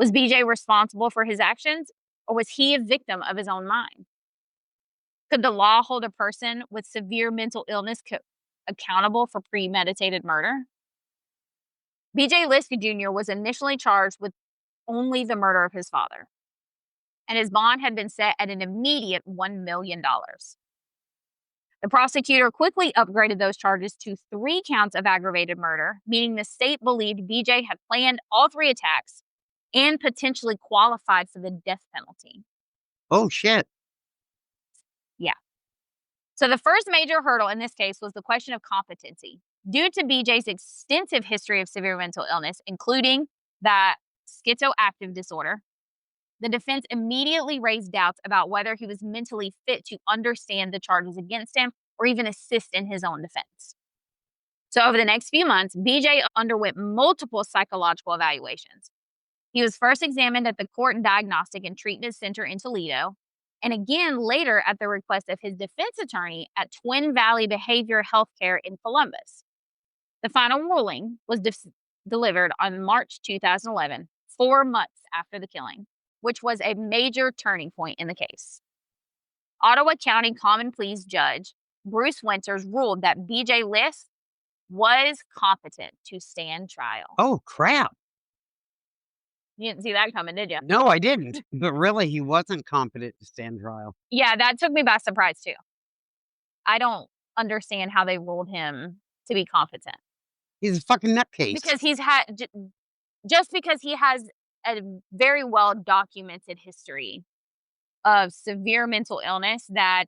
Was B.J. responsible for his actions, or was he a victim of his own mind? Could the law hold a person with severe mental illness accountable for premeditated murder? B.J. Liske Jr. was initially charged with only the murder of his father, and his bond had been set at an immediate $1 million. The prosecutor quickly upgraded those charges to 3 counts of aggravated murder, meaning the state believed B.J. had planned all 3 attacks and potentially qualified for the death penalty. oh shit. Yeah. So the first major hurdle in this case was the question of competency. Due to BJ's extensive history of severe mental illness, including that schizoaffective disorder, the defense immediately raised doubts about whether he was mentally fit to understand the charges against him or even assist in his own defense. So over the next few months, BJ underwent multiple psychological evaluations. He was first examined at the Court Diagnostic and Treatment Center in Toledo, and again later at the request of his defense attorney at Twin Valley Behavior Healthcare in Columbus. The final ruling was delivered on March 2011, 4 months after the killing, which was a major turning point in the case. Ottawa County Common Pleas Judge Bruce Winters ruled that B.J. Liske was competent to stand trial. Oh crap. You didn't see that coming, did you? No, I didn't. But really, he wasn't competent to stand trial. Yeah, that took me by surprise too. I don't understand how they ruled him to be competent. He's a fucking nutcase. Because he's had, just because he has a very well documented history of severe mental illness that,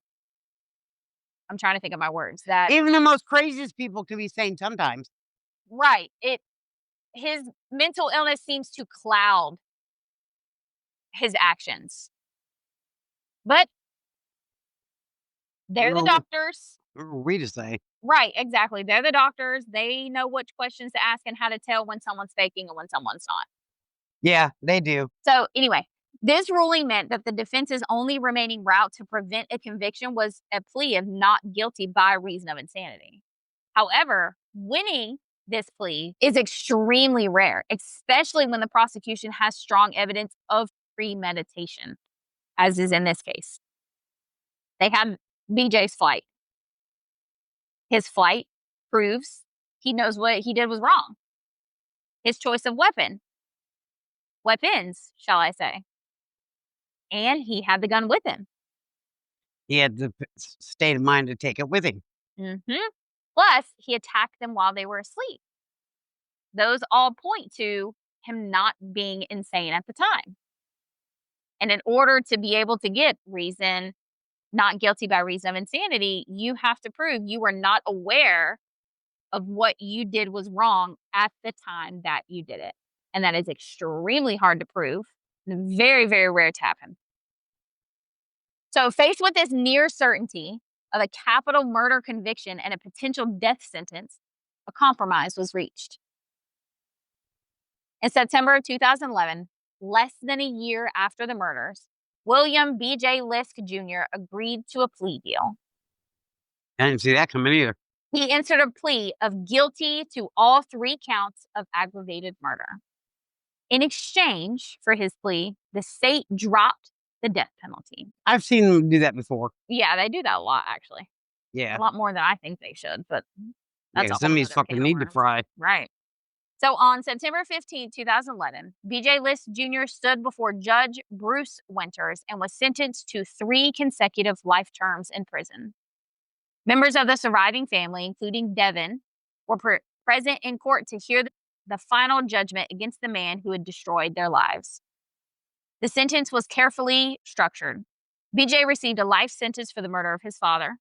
I'm trying to think of my words, that Even the most craziest people can be sane sometimes. right, his mental illness seems to cloud his actions. But they're the doctors. What were we to say? Right, exactly. They're the doctors. They know which questions to ask and how to tell when someone's faking and when someone's not. Yeah, they do. So anyway, this ruling meant that the defense's only remaining route to prevent a conviction was a plea of not guilty by reason of insanity. However, winning this plea is extremely rare, especially when the prosecution has strong evidence of premeditation, as is in this case. They had BJ's flight. His flight proves he knows what he did was wrong. His choice of weapon weapons, shall I say. And he had the gun with him. He had the state of mind to take it with him. Plus, he attacked them while they were asleep. Those all point to him not being insane at the time. And in order to be able to get reason, not guilty by reason of insanity, you have to prove you were not aware of what you did was wrong at the time that you did it. And that is extremely hard to prove and very, very rare to happen. So, faced with this near certainty of a capital murder conviction and a potential death sentence, a compromise was reached. In September of 2011, less than a year after the murders, William B.J. Liske Jr. agreed to a plea deal. I didn't see that coming either. He entered a plea of guilty to all 3 counts of aggravated murder. In exchange for his plea, the state dropped the death penalty. I've seen them do that before. Yeah, they do that a lot, actually. Yeah. A lot more than I think they should, but that's some of these fucking need to fry. Right. So on September 15, 2011, B.J. Liske Jr. stood before Judge Bruce Winters and was sentenced to 3 consecutive life terms in prison. Members of the surviving family, including Devin, were present in court to hear the final judgment against the man who had destroyed their lives. The sentence was carefully structured. B.J. received a life sentence for the murder of his father,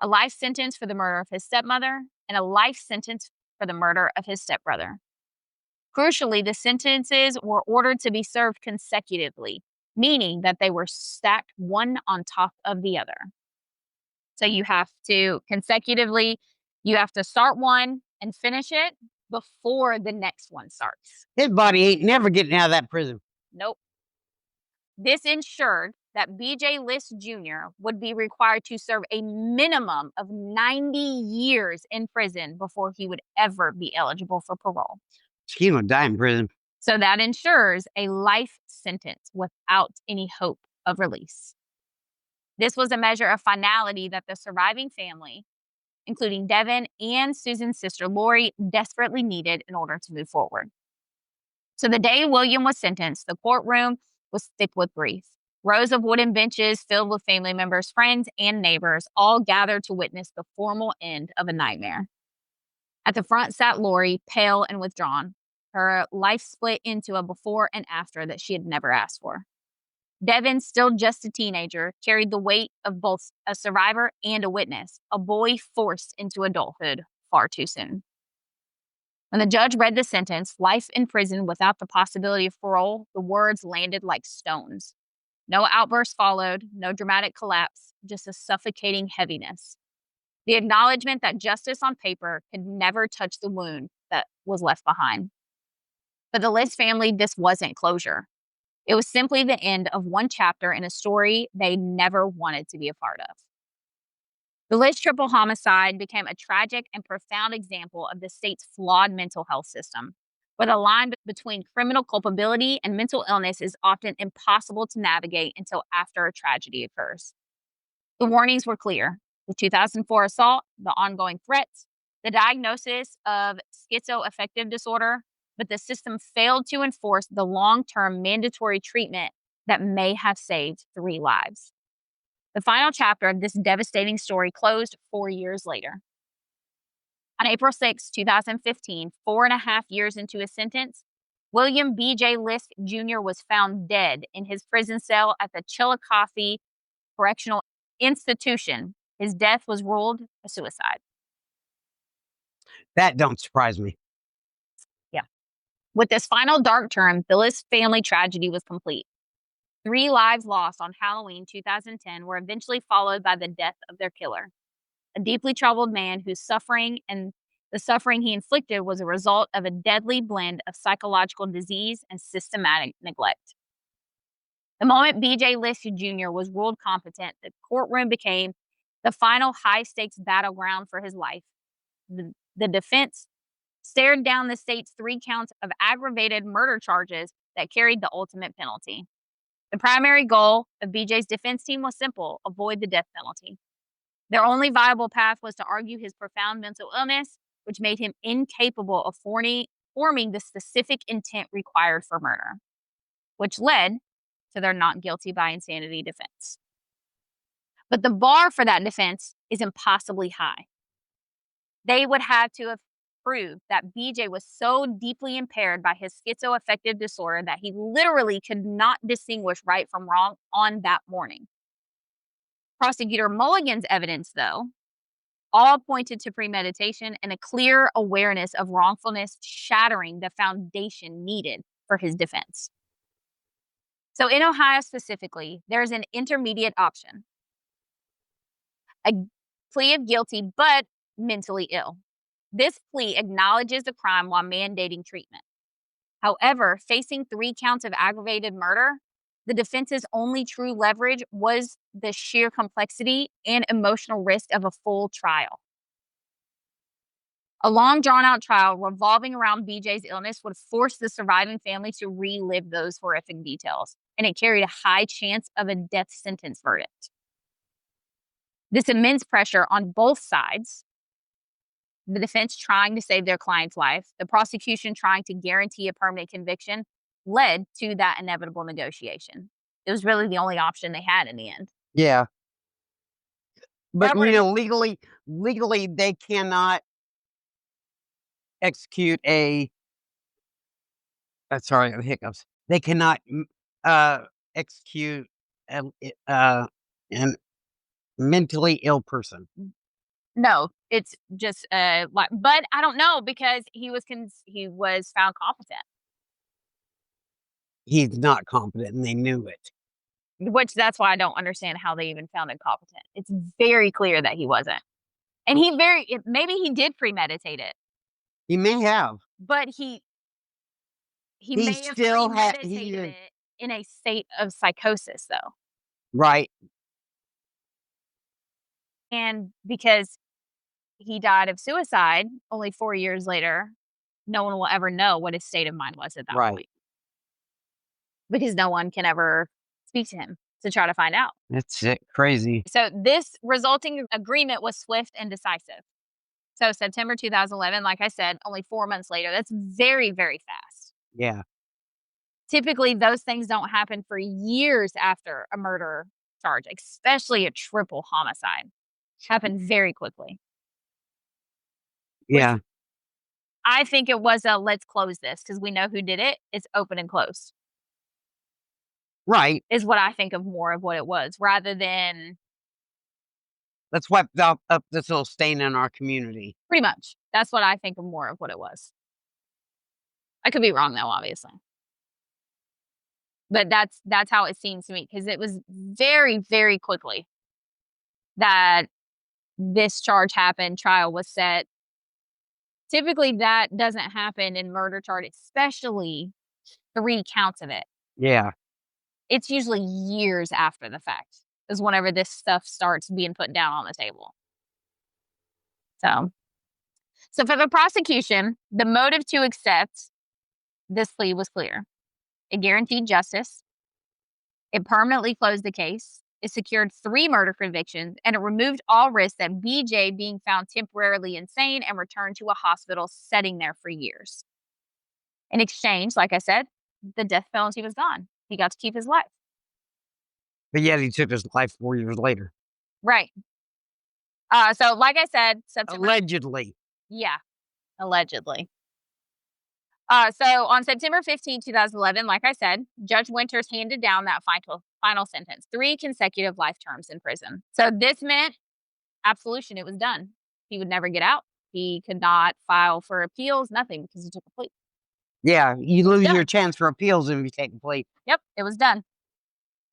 a life sentence for the murder of his stepmother, and a life sentence for the murder of his stepbrother. Crucially, the sentences were ordered to be served consecutively, meaning that they were stacked one on top of the other. So you have to consecutively, you have to start one and finish it before the next one starts. His body ain't never getting out of that prison. Nope. This ensured that B.J. Liske Jr. would be required to serve a minimum of 90 years in prison before he would ever be eligible for parole. He's gonna die in prison. So that ensures a life sentence without any hope of release. This was a measure of finality that the surviving family, including Devin and Susan's sister Lori, desperately needed in order to move forward. So the day William was sentenced, the courtroom was thick with grief. Rows of wooden benches filled with family members, friends, and neighbors all gathered to witness the formal end of a nightmare. At the front sat Lori, pale and withdrawn, her life split into a before and after that she had never asked for. Devin, still just a teenager, carried the weight of both a survivor and a witness, a boy forced into adulthood far too soon. When the judge read the sentence, life in prison without the possibility of parole, the words landed like stones. No outburst followed, no dramatic collapse, just a suffocating heaviness. The acknowledgement that justice on paper could never touch the wound that was left behind. For the Liske family, this wasn't closure. It was simply the end of one chapter in a story they never wanted to be a part of. The Liske triple homicide became a tragic and profound example of the state's flawed mental health system, where the line between criminal culpability and mental illness is often impossible to navigate until after a tragedy occurs. The warnings were clear. The 2004 assault, the ongoing threats, the diagnosis of schizoaffective disorder, but the system failed to enforce the long-term mandatory treatment that may have saved 3 lives. The final chapter of this devastating story closed 4 years later. On April 6, 2015, 4.5 years into his sentence, William B.J. Liske Jr. was found dead in his prison cell at the Chillicothe Correctional Institution. His death was ruled a suicide. That don't surprise me. Yeah. With this final dark turn, the Liske family tragedy was complete. 3 lives lost on Halloween 2010 were eventually followed by the death of their killer, a deeply troubled man whose suffering and the suffering he inflicted was a result of a deadly blend of psychological disease and systematic neglect. The moment B.J. Liske Jr. was ruled competent, the courtroom became the final high-stakes battleground for his life. The defense stared down the state's 3 counts of aggravated murder charges that carried the ultimate penalty. The primary goal of B.J.'s defense team was simple: avoid the death penalty. Their only viable path was to argue his profound mental illness, which made him incapable of forming the specific intent required for murder, which led to their not guilty by insanity defense. But the bar for that defense is impossibly high. They would have to have proved that BJ was so deeply impaired by his schizoaffective disorder that he literally could not distinguish right from wrong on that morning. Prosecutor Mulligan's evidence, though, all pointed to premeditation and a clear awareness of wrongfulness, shattering the foundation needed for his defense. So in Ohio specifically, there's an intermediate option: a plea of guilty but mentally ill. This plea acknowledges the crime while mandating treatment. However, facing 3 counts of aggravated murder, the defense's only true leverage was the sheer complexity and emotional risk of a full trial. A long, drawn-out trial revolving around BJ's illness would force the surviving family to relive those horrific details, and it carried a high chance of a death sentence verdict. This immense pressure on both sides, the defense trying to save their client's life, the prosecution trying to guarantee a permanent conviction, led to that inevitable negotiation. It was really the only option they had in the end. Yeah. But, Robert- legally, they cannot execute sorry, hiccups. They cannot execute an mentally ill person. No, it's just but I don't know, because he was found competent, He's not competent, and they knew it. which that's why I don't understand how they even found him competent. It's very clear that he wasn't, and maybe he did premeditate it, He may have. but he may have still premeditated it in a state of psychosis, though, Right. and because he died of suicide only 4 years later, no one will ever know what his state of mind was at that Right. point, because no one can ever speak to him to try to find out. That's it. Crazy. So this resulting agreement was swift and decisive. So September 2011, like I said, only 4 months later. That's very, very fast. Yeah. Typically, those things don't happen for years after a murder charge, especially a triple homicide. Happened very quickly. Yeah. I think it was a let's close this because we know who did it. It's open and closed. Right. Is what I think of more of what it was, rather than Let's wipe up this little stain in our community. pretty much. That's what I think of more of what it was. I could be wrong though, obviously. But that's how it seems to me, because it was very, very quickly that this charge happened, trial was set. Typically, that doesn't happen in murder charge, especially 3 counts of it. Yeah. It's usually years after the fact is whenever this stuff starts being put down on the table. So for the prosecution, the motive to accept this plea was clear. It guaranteed justice. It permanently closed the case. It secured 3 murder convictions, and it removed all risk that BJ being found temporarily insane and returned to a hospital sitting there for years. In exchange, like I said, the death penalty was gone. He got to keep his life. But yet he took his life 4 years later. Right. So like I said, September. Allegedly. Yeah, allegedly. So on September 15, 2011, like I said, Judge Winters handed down that final sentence, 3 consecutive life terms in prison. So this meant absolution. It was done. He would never get out. He could not file for appeals, nothing, because he took a plea. Yeah, you lose your chance for appeals if you take a plea. Yep, it was done.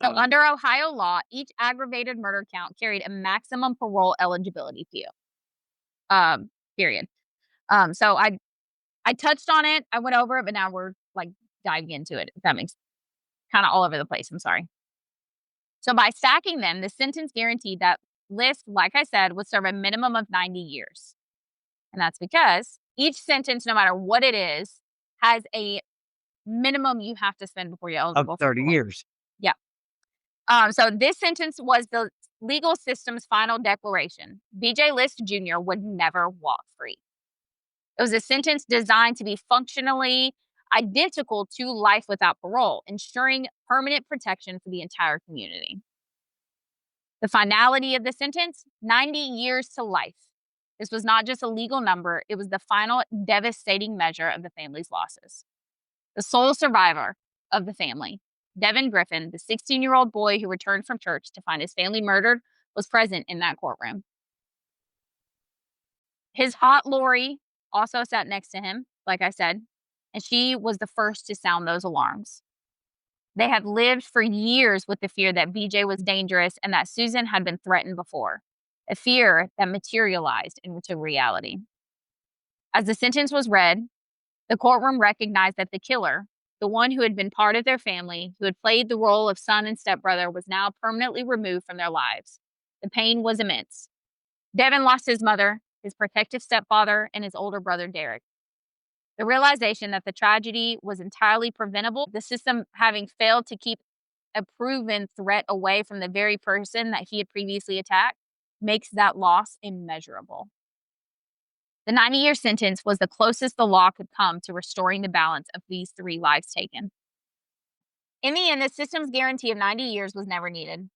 So under Ohio law, each aggravated murder count carried a maximum parole eligibility period. So I touched on it. I went over it, but now we're like diving into it. If that makes kind of all over the place. I'm sorry. So by stacking them, the sentence guaranteed that Liske, like I said, would serve a minimum of 90 years. And that's because each sentence, no matter what it is, has a minimum you have to spend before you're eligible Of 30 years. Yeah. So this sentence was the legal system's final declaration. B.J. Liske Jr. would never walk free. It was a sentence designed to be functionally identical to life without parole, ensuring permanent protection for the entire community. The finality of the sentence, 90 years to life. This was not just a legal number, it was the final devastating measure of the family's losses. The sole survivor of the family, Devin Griffin, the 16-year-old boy who returned from church to find his family murdered, was present in that courtroom. His hot Lori also sat next to him, like I said, and she was the first to sound those alarms. They had lived for years with the fear that BJ was dangerous and that Susan had been threatened before, a fear that materialized into reality. As the sentence was read, the courtroom recognized that the killer, the one who had been part of their family, who had played the role of son and stepbrother, was now permanently removed from their lives. The pain was immense. Devin lost his mother, his protective stepfather, and his older brother, Derek. The realization that the tragedy was entirely preventable, the system having failed to keep a proven threat away from the very person that he had previously attacked, makes that loss immeasurable. The 90-year sentence was the closest the law could come to restoring the balance of these 3 lives taken. In the end, the system's guarantee of 90 years was never needed.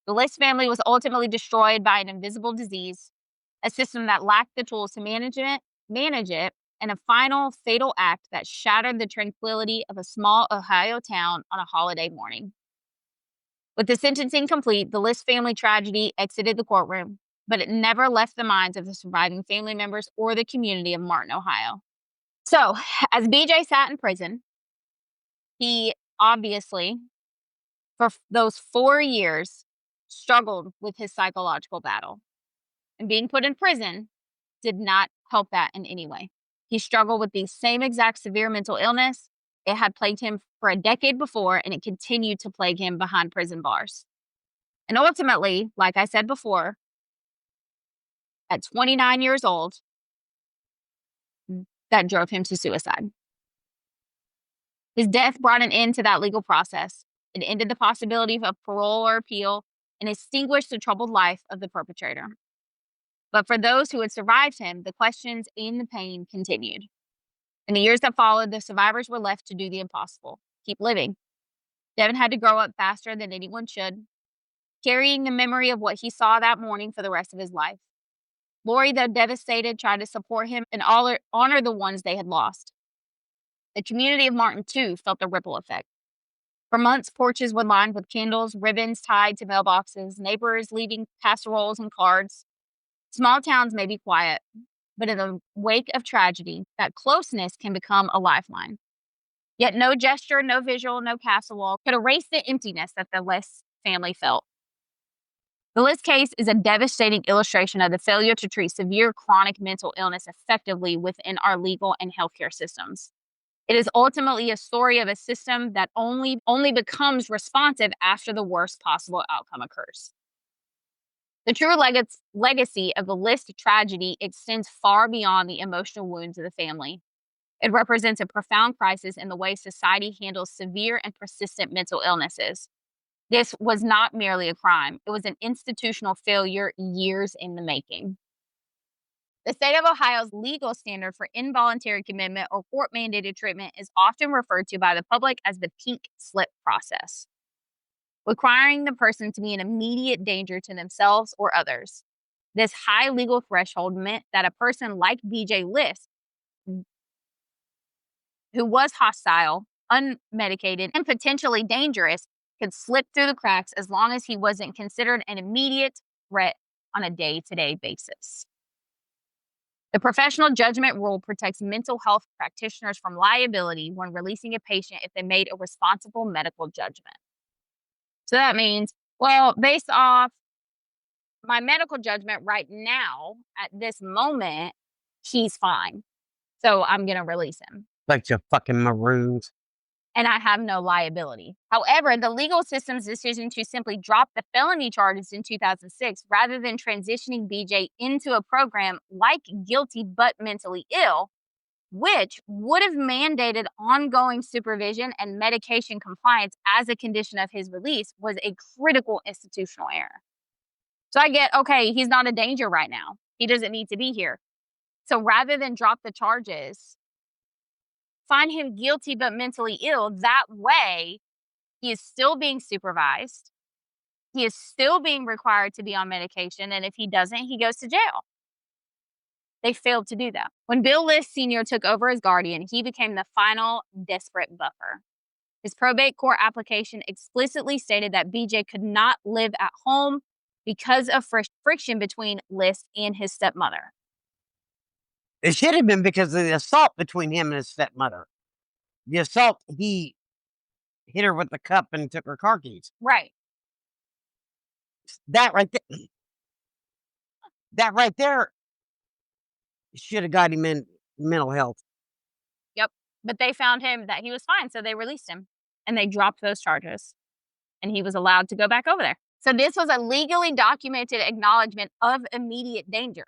The Liske family was ultimately destroyed by an invisible disease, a system that lacked the tools to manage it, and a final fatal act that shattered the tranquility of a small Ohio town on a holiday morning. With the sentencing complete, the Liske family tragedy exited the courtroom, but it never left the minds of the surviving family members or the community of Martin, Ohio. So, as BJ sat in prison, he obviously, for those 4 years, struggled with his psychological battle. And being put in prison did not help that in any way. He struggled with the same exact severe mental illness. It had plagued him for a decade before, and it continued to plague him behind prison bars. And ultimately, like I said before, at 29 years old, that drove him to suicide. His death brought an end to that legal process. It ended the possibility of parole or appeal and extinguished the troubled life of the perpetrator. But for those who had survived him, the questions and the pain continued. In the years that followed, the survivors were left to do the impossible, keep living. Devin had to grow up faster than anyone should, carrying the memory of what he saw that morning for the rest of his life. Lori, though devastated, tried to support him and honor the ones they had lost. The community of Martin, too, felt the ripple effect. For months, porches were lined with candles, ribbons tied to mailboxes, neighbors leaving casseroles and cards. Small towns may be quiet, but in the wake of tragedy, that closeness can become a lifeline. Yet no gesture, no visual, no casserole could erase the emptiness that the Liske family felt. The Liske case is a devastating illustration of the failure to treat severe chronic mental illness effectively within our legal and healthcare systems. It is ultimately a story of a system that only becomes responsive after the worst possible outcome occurs. The true legacy of the Liske tragedy extends far beyond the emotional wounds of the family. It represents a profound crisis in the way society handles severe and persistent mental illnesses. This was not merely a crime. It was an institutional failure years in the making. The state of Ohio's legal standard for involuntary commitment or court-mandated treatment is often referred to by the public as the pink slip process, requiring the person to be in immediate danger to themselves or others. This high legal threshold meant that a person like BJ Liske, who was hostile, unmedicated, and potentially dangerous, could slip through the cracks as long as he wasn't considered an immediate threat on a day-to-day basis. The professional judgment rule protects mental health practitioners from liability when releasing a patient if they made a responsible medical judgment. So that means, well, based off my medical judgment right now, at this moment, he's fine. So I'm going to release him. Like your fucking maroons. And I have no liability. However, the legal system's decision to simply drop the felony charges in 2006 rather than transitioning BJ into a program like Guilty But Mentally Ill, which would have mandated ongoing supervision and medication compliance as a condition of his release, was a critical institutional error. So I get, okay, he's not a danger right now. He doesn't need to be here. So rather than drop the charges, find him guilty but mentally ill. That way, he is still being supervised. He is still being required to be on medication. And if he doesn't, he goes to jail. They failed to do that. When Bill Liske Sr. took over as guardian, he became the final desperate buffer. His probate court application explicitly stated that BJ could not live at home because of friction between Liske and his stepmother. It should have been because of the assault between him and his stepmother. The assault, he hit her with the cup and took her car keys. Right. That right there should have got him in mental health. Yep. But they found him that he was fine, so they released him. And they dropped those charges. And he was allowed to go back over there. So this was a legally documented acknowledgement of immediate danger.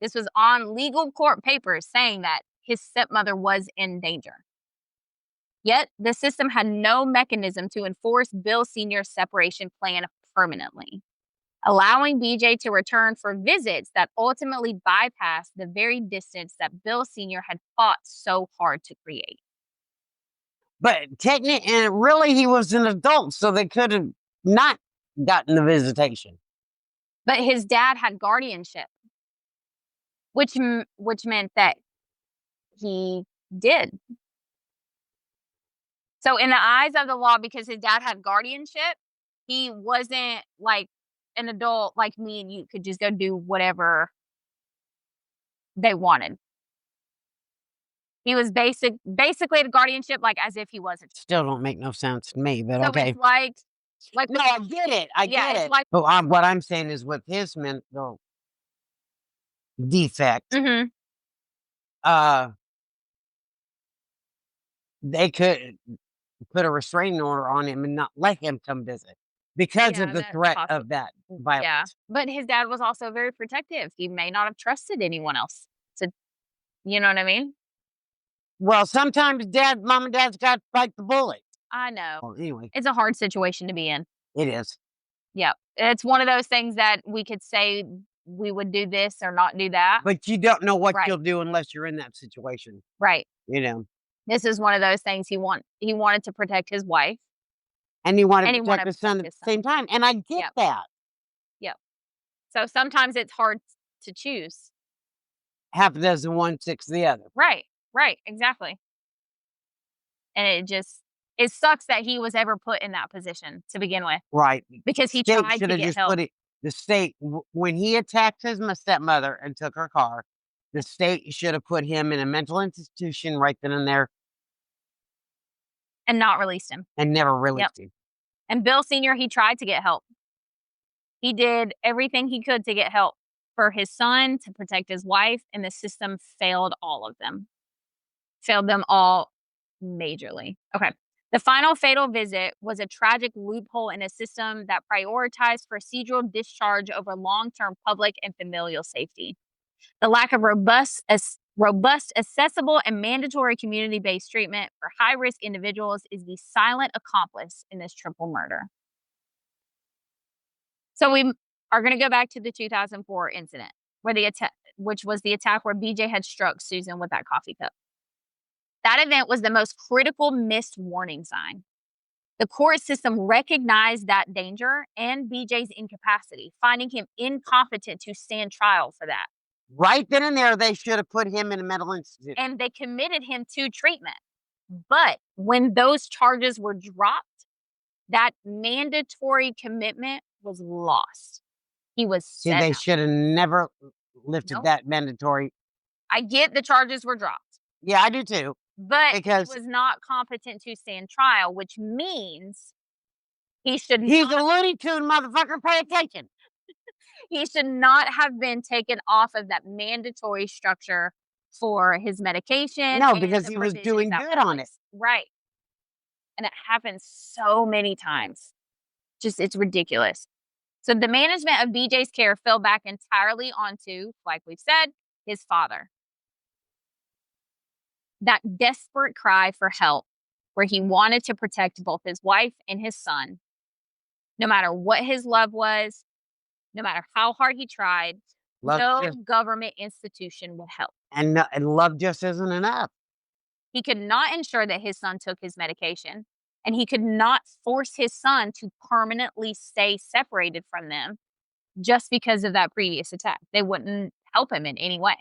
This was on legal court papers saying that his stepmother was in danger. Yet, the system had no mechanism to enforce Bill Sr.'s separation plan permanently, allowing BJ to return for visits that ultimately bypassed the very distance that Bill Sr. had fought so hard to create. But technically, and really, he was an adult, so they could have not gotten the visitation. But his dad had guardianship, which meant that he did. So in the eyes of the law, because his dad had guardianship, he wasn't like an adult like me and you could just go do whatever they wanted. He was basically the guardianship, like as if he wasn't. Still don't make no sense to me, but So okay. it's like No, I get it. I get it. Like, but what I'm saying is with his mental defect, they could put a restraining order on him and not let him come visit because of the threat of that violence. Yeah, but his dad was also very protective. He may not have trusted anyone else. So, you know what I mean? Well, sometimes mom and dad's got to bite the bullet. I know. Well, anyway. It's a hard situation to be in. It is. Yeah. It's one of those things that we could say we would do this or not do that. But you don't know what you'll do unless you're in that situation. Right. You know. This is one of those things he wanted to protect his wife. And he wanted to protect his son at the same time. And I get that. Yep. So sometimes it's hard to choose. Half a dozen one, six the other. Right. Right. Exactly. And it sucks that he was ever put in that position to begin with. Right. Because he tried to get help. The state, when he attacked his stepmother and took her car, the state should have put him in a mental institution right then and there. And not released him. And never released him. And Bill Sr., he tried to get help. He did everything he could to get help for his son, to protect his wife, and the system failed all of them. Failed them all majorly. Okay. The final fatal visit was a tragic loophole in a system that prioritized procedural discharge over long-term public and familial safety. The lack of robust, accessible, and mandatory community-based treatment for high-risk individuals is the silent accomplice in this triple murder. So we are going to go back to the 2004 incident, which was the attack where BJ had struck Susan with that coffee cup. That event was the most critical missed warning sign. The court system recognized that danger and BJ's incapacity, finding him incompetent to stand trial for that. Right then and there, they should have put him in a mental institution. And they committed him to treatment. But when those charges were dropped, that mandatory commitment was lost. He was set they out. Should have never lifted that mandatory. I get the charges were dropped. Yeah, I do too. But he was not competent to stand trial, which means he's a Looney Tune motherfucker, pay attention. He should not have been taken off of that mandatory structure for his medication. No, because he was doing good on it. Right. And it happens so many times. It's ridiculous. So the management of BJ's care fell back entirely onto, like we've said, his father. That desperate cry for help, where he wanted to protect both his wife and his son, no matter what his love was, no matter how hard he tried, No just government institution would help. and love just isn't enough. He could not ensure that his son took his medication, and he could not force his son to permanently stay separated from them just because of that previous attack. They wouldn't help him in any way.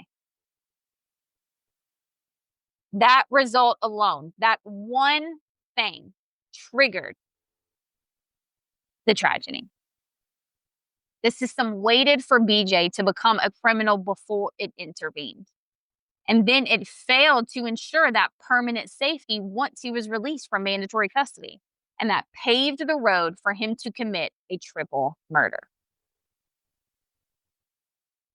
That result alone, that one thing triggered the tragedy. The system waited for BJ to become a criminal before it intervened. And then it failed to ensure that permanent safety once he was released from mandatory custody. And that paved the road for him to commit a triple murder.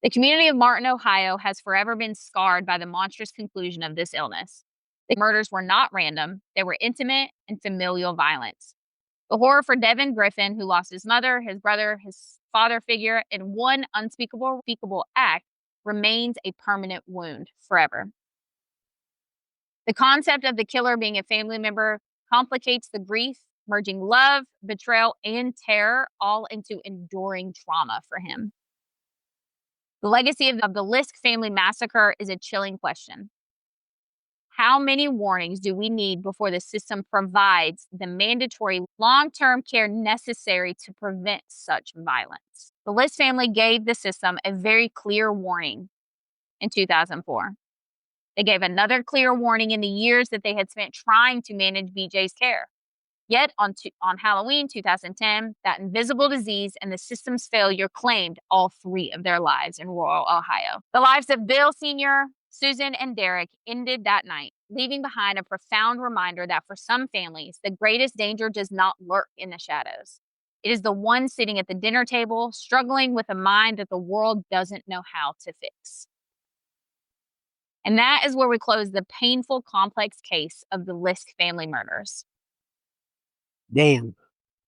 The community of Martin, Ohio has forever been scarred by the monstrous conclusion of this illness. The murders were not random, they were intimate and familial violence. The horror for Devin Griffin, who lost his mother, his brother, his father figure in one unspeakable act, remains a permanent wound forever. The concept of the killer being a family member complicates the grief, merging love, betrayal, and terror all into enduring trauma for him. The legacy of the Liske family massacre is a chilling question. How many warnings do we need before the system provides the mandatory long-term care necessary to prevent such violence? The Liske family gave the system a very clear warning in 2004. They gave another clear warning in the years that they had spent trying to manage BJ's care. Yet on Halloween 2010, that invisible disease and the system's failure claimed all three of their lives in rural Ohio. The lives of Bill Sr., Susan, and Derek ended that night, leaving behind a profound reminder that for some families, the greatest danger does not lurk in the shadows. It is the one sitting at the dinner table, struggling with a mind that the world doesn't know how to fix. And that is where we close the painful, complex case of the Liske family murders. Damn.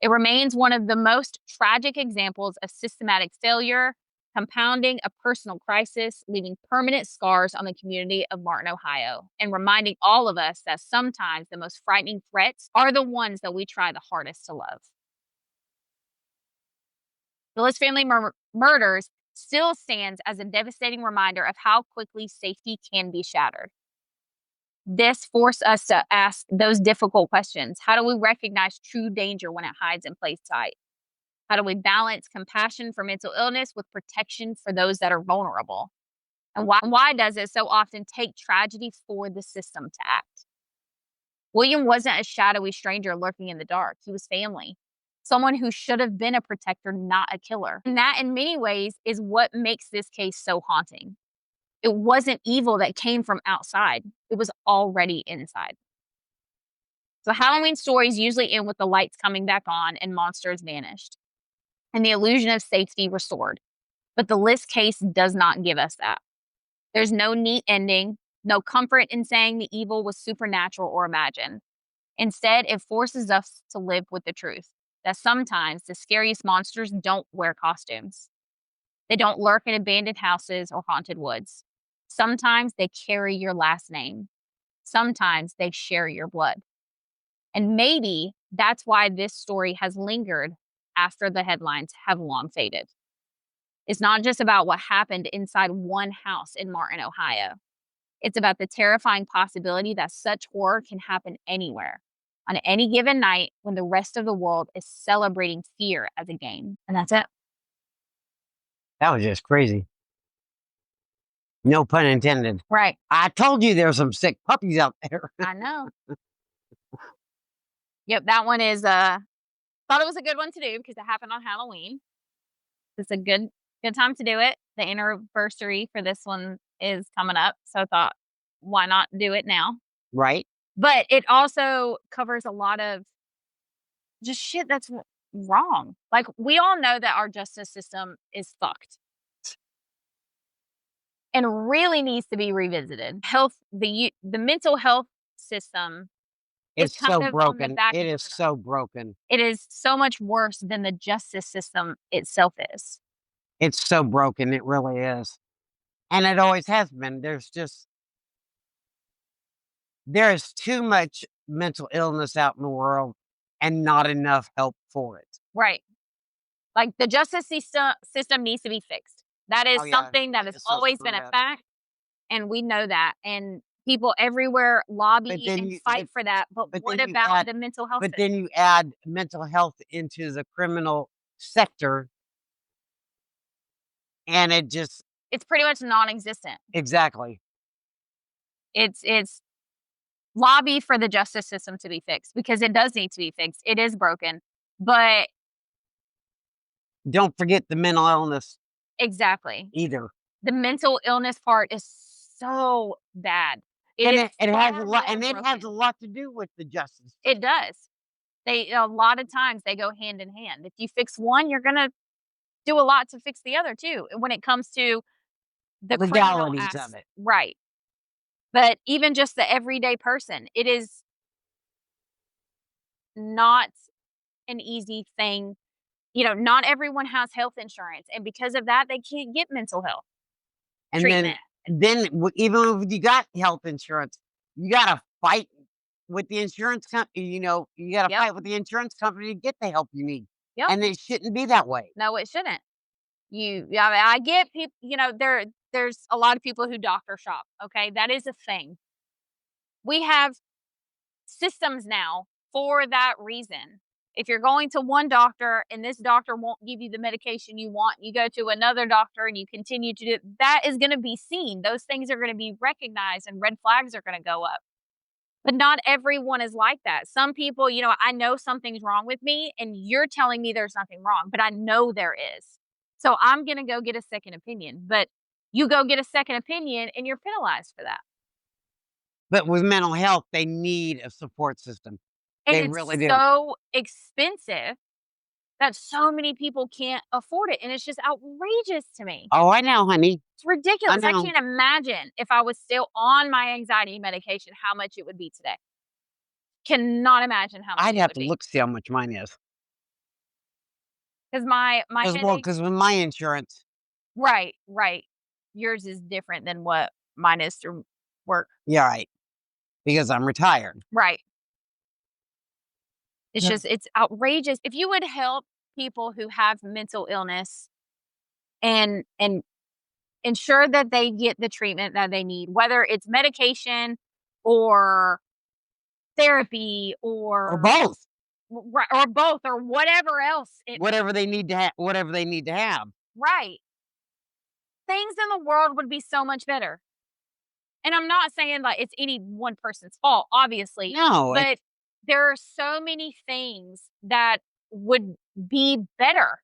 It remains one of the most tragic examples of systematic failure, compounding a personal crisis, leaving permanent scars on the community of Martin, Ohio, and reminding all of us that sometimes the most frightening threats are the ones that we try the hardest to love. The Liske family murders still stands as a devastating reminder of how quickly safety can be shattered. This forced us to ask those difficult questions. How do we recognize true danger when it hides in plain sight? How do we balance compassion for mental illness with protection for those that are vulnerable? And why does it so often take tragedy for the system to act? William wasn't a shadowy stranger lurking in the dark. He was family. Someone who should have been a protector, not a killer. And that, in many ways, is what makes this case so haunting. It wasn't evil that came from outside. It was already inside. So Halloween stories usually end with the lights coming back on and monsters vanished, and the illusion of safety restored. But the Liske case does not give us that. There's no neat ending, no comfort in saying the evil was supernatural or imagined. Instead, it forces us to live with the truth that sometimes the scariest monsters don't wear costumes. They don't lurk in abandoned houses or haunted woods. Sometimes they carry your last name. Sometimes they share your blood. And maybe that's why this story has lingered after the headlines have long faded. It's not just about what happened inside one house in Martin, Ohio. It's about the terrifying possibility that such horror can happen anywhere, on any given night when the rest of the world is celebrating fear as a game. And that's it. That was just crazy. No pun intended. Right. I told you there's some sick puppies out there. I know. Yep, that one is thought it was a good one to do because it happened on Halloween. It's a good time to do it. The anniversary for this one is coming up, so I thought, why not do it now? Right. But it also covers a lot of just shit that's wrong. Like, we all know that our justice system is fucked and really needs to be revisited. The mental health system It's is kind so of on the broken. back It is burner. so broken. It is so much worse than the justice system itself is. It's so broken. It really is. And it always has been. There is too much mental illness out in the world and not enough help for it. Right. Like, the justice system needs to be fixed. That is Oh, yeah. something that has It's so always been screwed a up. fact, and we know that, and people everywhere But lobby then and you fight for that, but but what then you about add the mental health but system? then you add mental health into the criminal sector, and it just It's pretty much non-existent. exactly. It's lobby for the justice system to be fixed because it does need to be fixed. It is broken, but Don't forget the mental illness exactly. either. The mental illness part is so bad. It And is it has a far lot more and it has a broken. lot to do with the justice It system. does. They a lot of times they go hand in hand. If you fix one, you're gonna do a lot to fix the other too, when it comes to the criminal Legalities of acts. it. Right. But even just the everyday person, it is not an easy thing. Not everyone has health insurance, and because of that, they can't get mental health And treatment. even if you got health insurance, you gotta fight with the insurance company, you gotta Yep, fight with the insurance company to get the help you need, yep. and it shouldn't be that way. No, it shouldn't. Yeah, I mean, I get people, there's a lot of people who doctor shop, okay? That is a thing. We have systems now for that reason. If you're going to one doctor and this doctor won't give you the medication you want, you go to another doctor and you continue to do it, that is going to be seen. Those things are going to be recognized and red flags are going to go up. But not everyone is like that. Some people, I know something's wrong with me and you're telling me there's nothing wrong, but I know there is. So I'm going to go get a second opinion. But you go get a second opinion and you're penalized for that. But with mental health, they need a support system. And They it's really do. so expensive that so many people can't afford it. And it's just outrageous to me. Oh, I know, honey. It's I ridiculous. I know. can't imagine if I was still on my anxiety medication, how much it would be today. Cannot imagine how much I'd it have would to be. look, see how much mine is. Because my headache. Because with my insurance Right, right. Yours is different than what mine is through work. yeah, right, because I'm retired. Right. Yeah. It's outrageous. If you would help people who have mental illness and ensure that they get the treatment that they need, whether it's medication or therapy Or or both. right, or both or whatever else it may Whatever they need to have. right. Things in the world would be so much better. And I'm not saying like it's any one person's fault, obviously, No, it but there are so many things that would be better.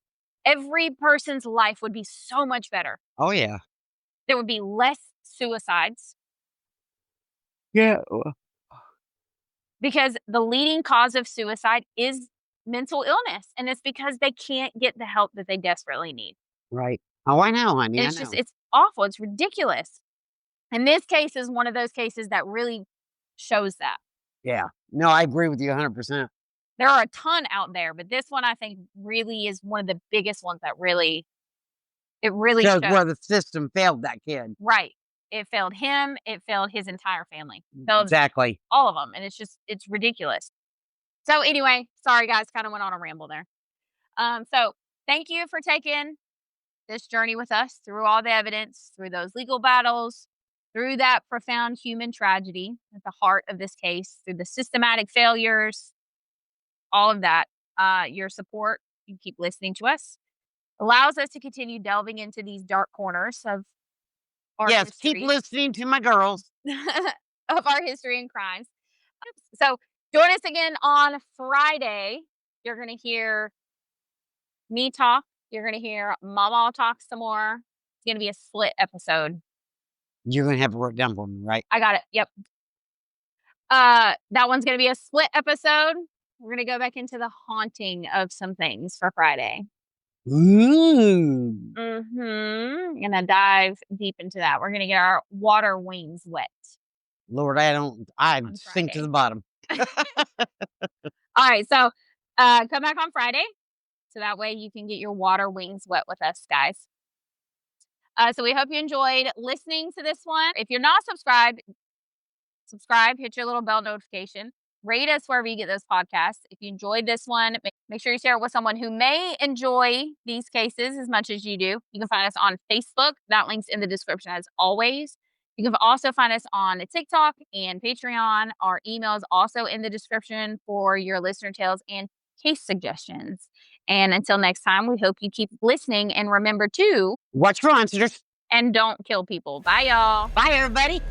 Every person's life would be so much better. oh, yeah. There would be less suicides Yeah. because the leading cause of suicide is mental illness. And it's because they can't get the help that they desperately need. Right. Oh, I know, honey, And I know. it's awful. It's ridiculous. And this case is one of those cases that really shows that. Yeah. No, I agree with you 100%. There are a ton out there, but this one I think really is one of the biggest ones that it really Shows shows. where the system failed that kid. Right. It failed him, it failed his entire family. Failed Exactly. all of them, and it's ridiculous. So anyway, sorry guys, kinda went on a ramble there. So thank you for taking this journey with us through all the evidence, through those legal battles, through that profound human tragedy at the heart of this case, through the systematic failures, all of that. Your support, you keep listening to us, allows us to continue delving into these dark corners of our Yes, keep history, listening to my girls. of our history and crimes. So join us again on Friday. You're going to hear me talk. You're going to hear MawMaw talk some more. It's going to be a split episode. You're gonna have it wrote down for me, right? I got it. Yep. That one's going to be a split episode. We're going to go back into the haunting of some things for Friday. Ooh. Gonna dive deep into that. We're gonna get our water wings wet. Lord, I On sink to Friday. the bottom. All right, so come back on Friday, so that way you can get your water wings wet with us, guys. So we hope you enjoyed listening to this one. If you're not subscribed, subscribe, hit your little bell notification, rate us wherever you get those podcasts. If you enjoyed this one, make Make sure you share it with someone who may enjoy these cases as much as you do. You can find us on Facebook. That link's in the description as always. You can also find us on TikTok and Patreon. Our email is also in the description for your listener tales and case suggestions. And until next time, we hope you keep listening and remember to watch for monsters and don't kill people. Bye, y'all. Bye, everybody.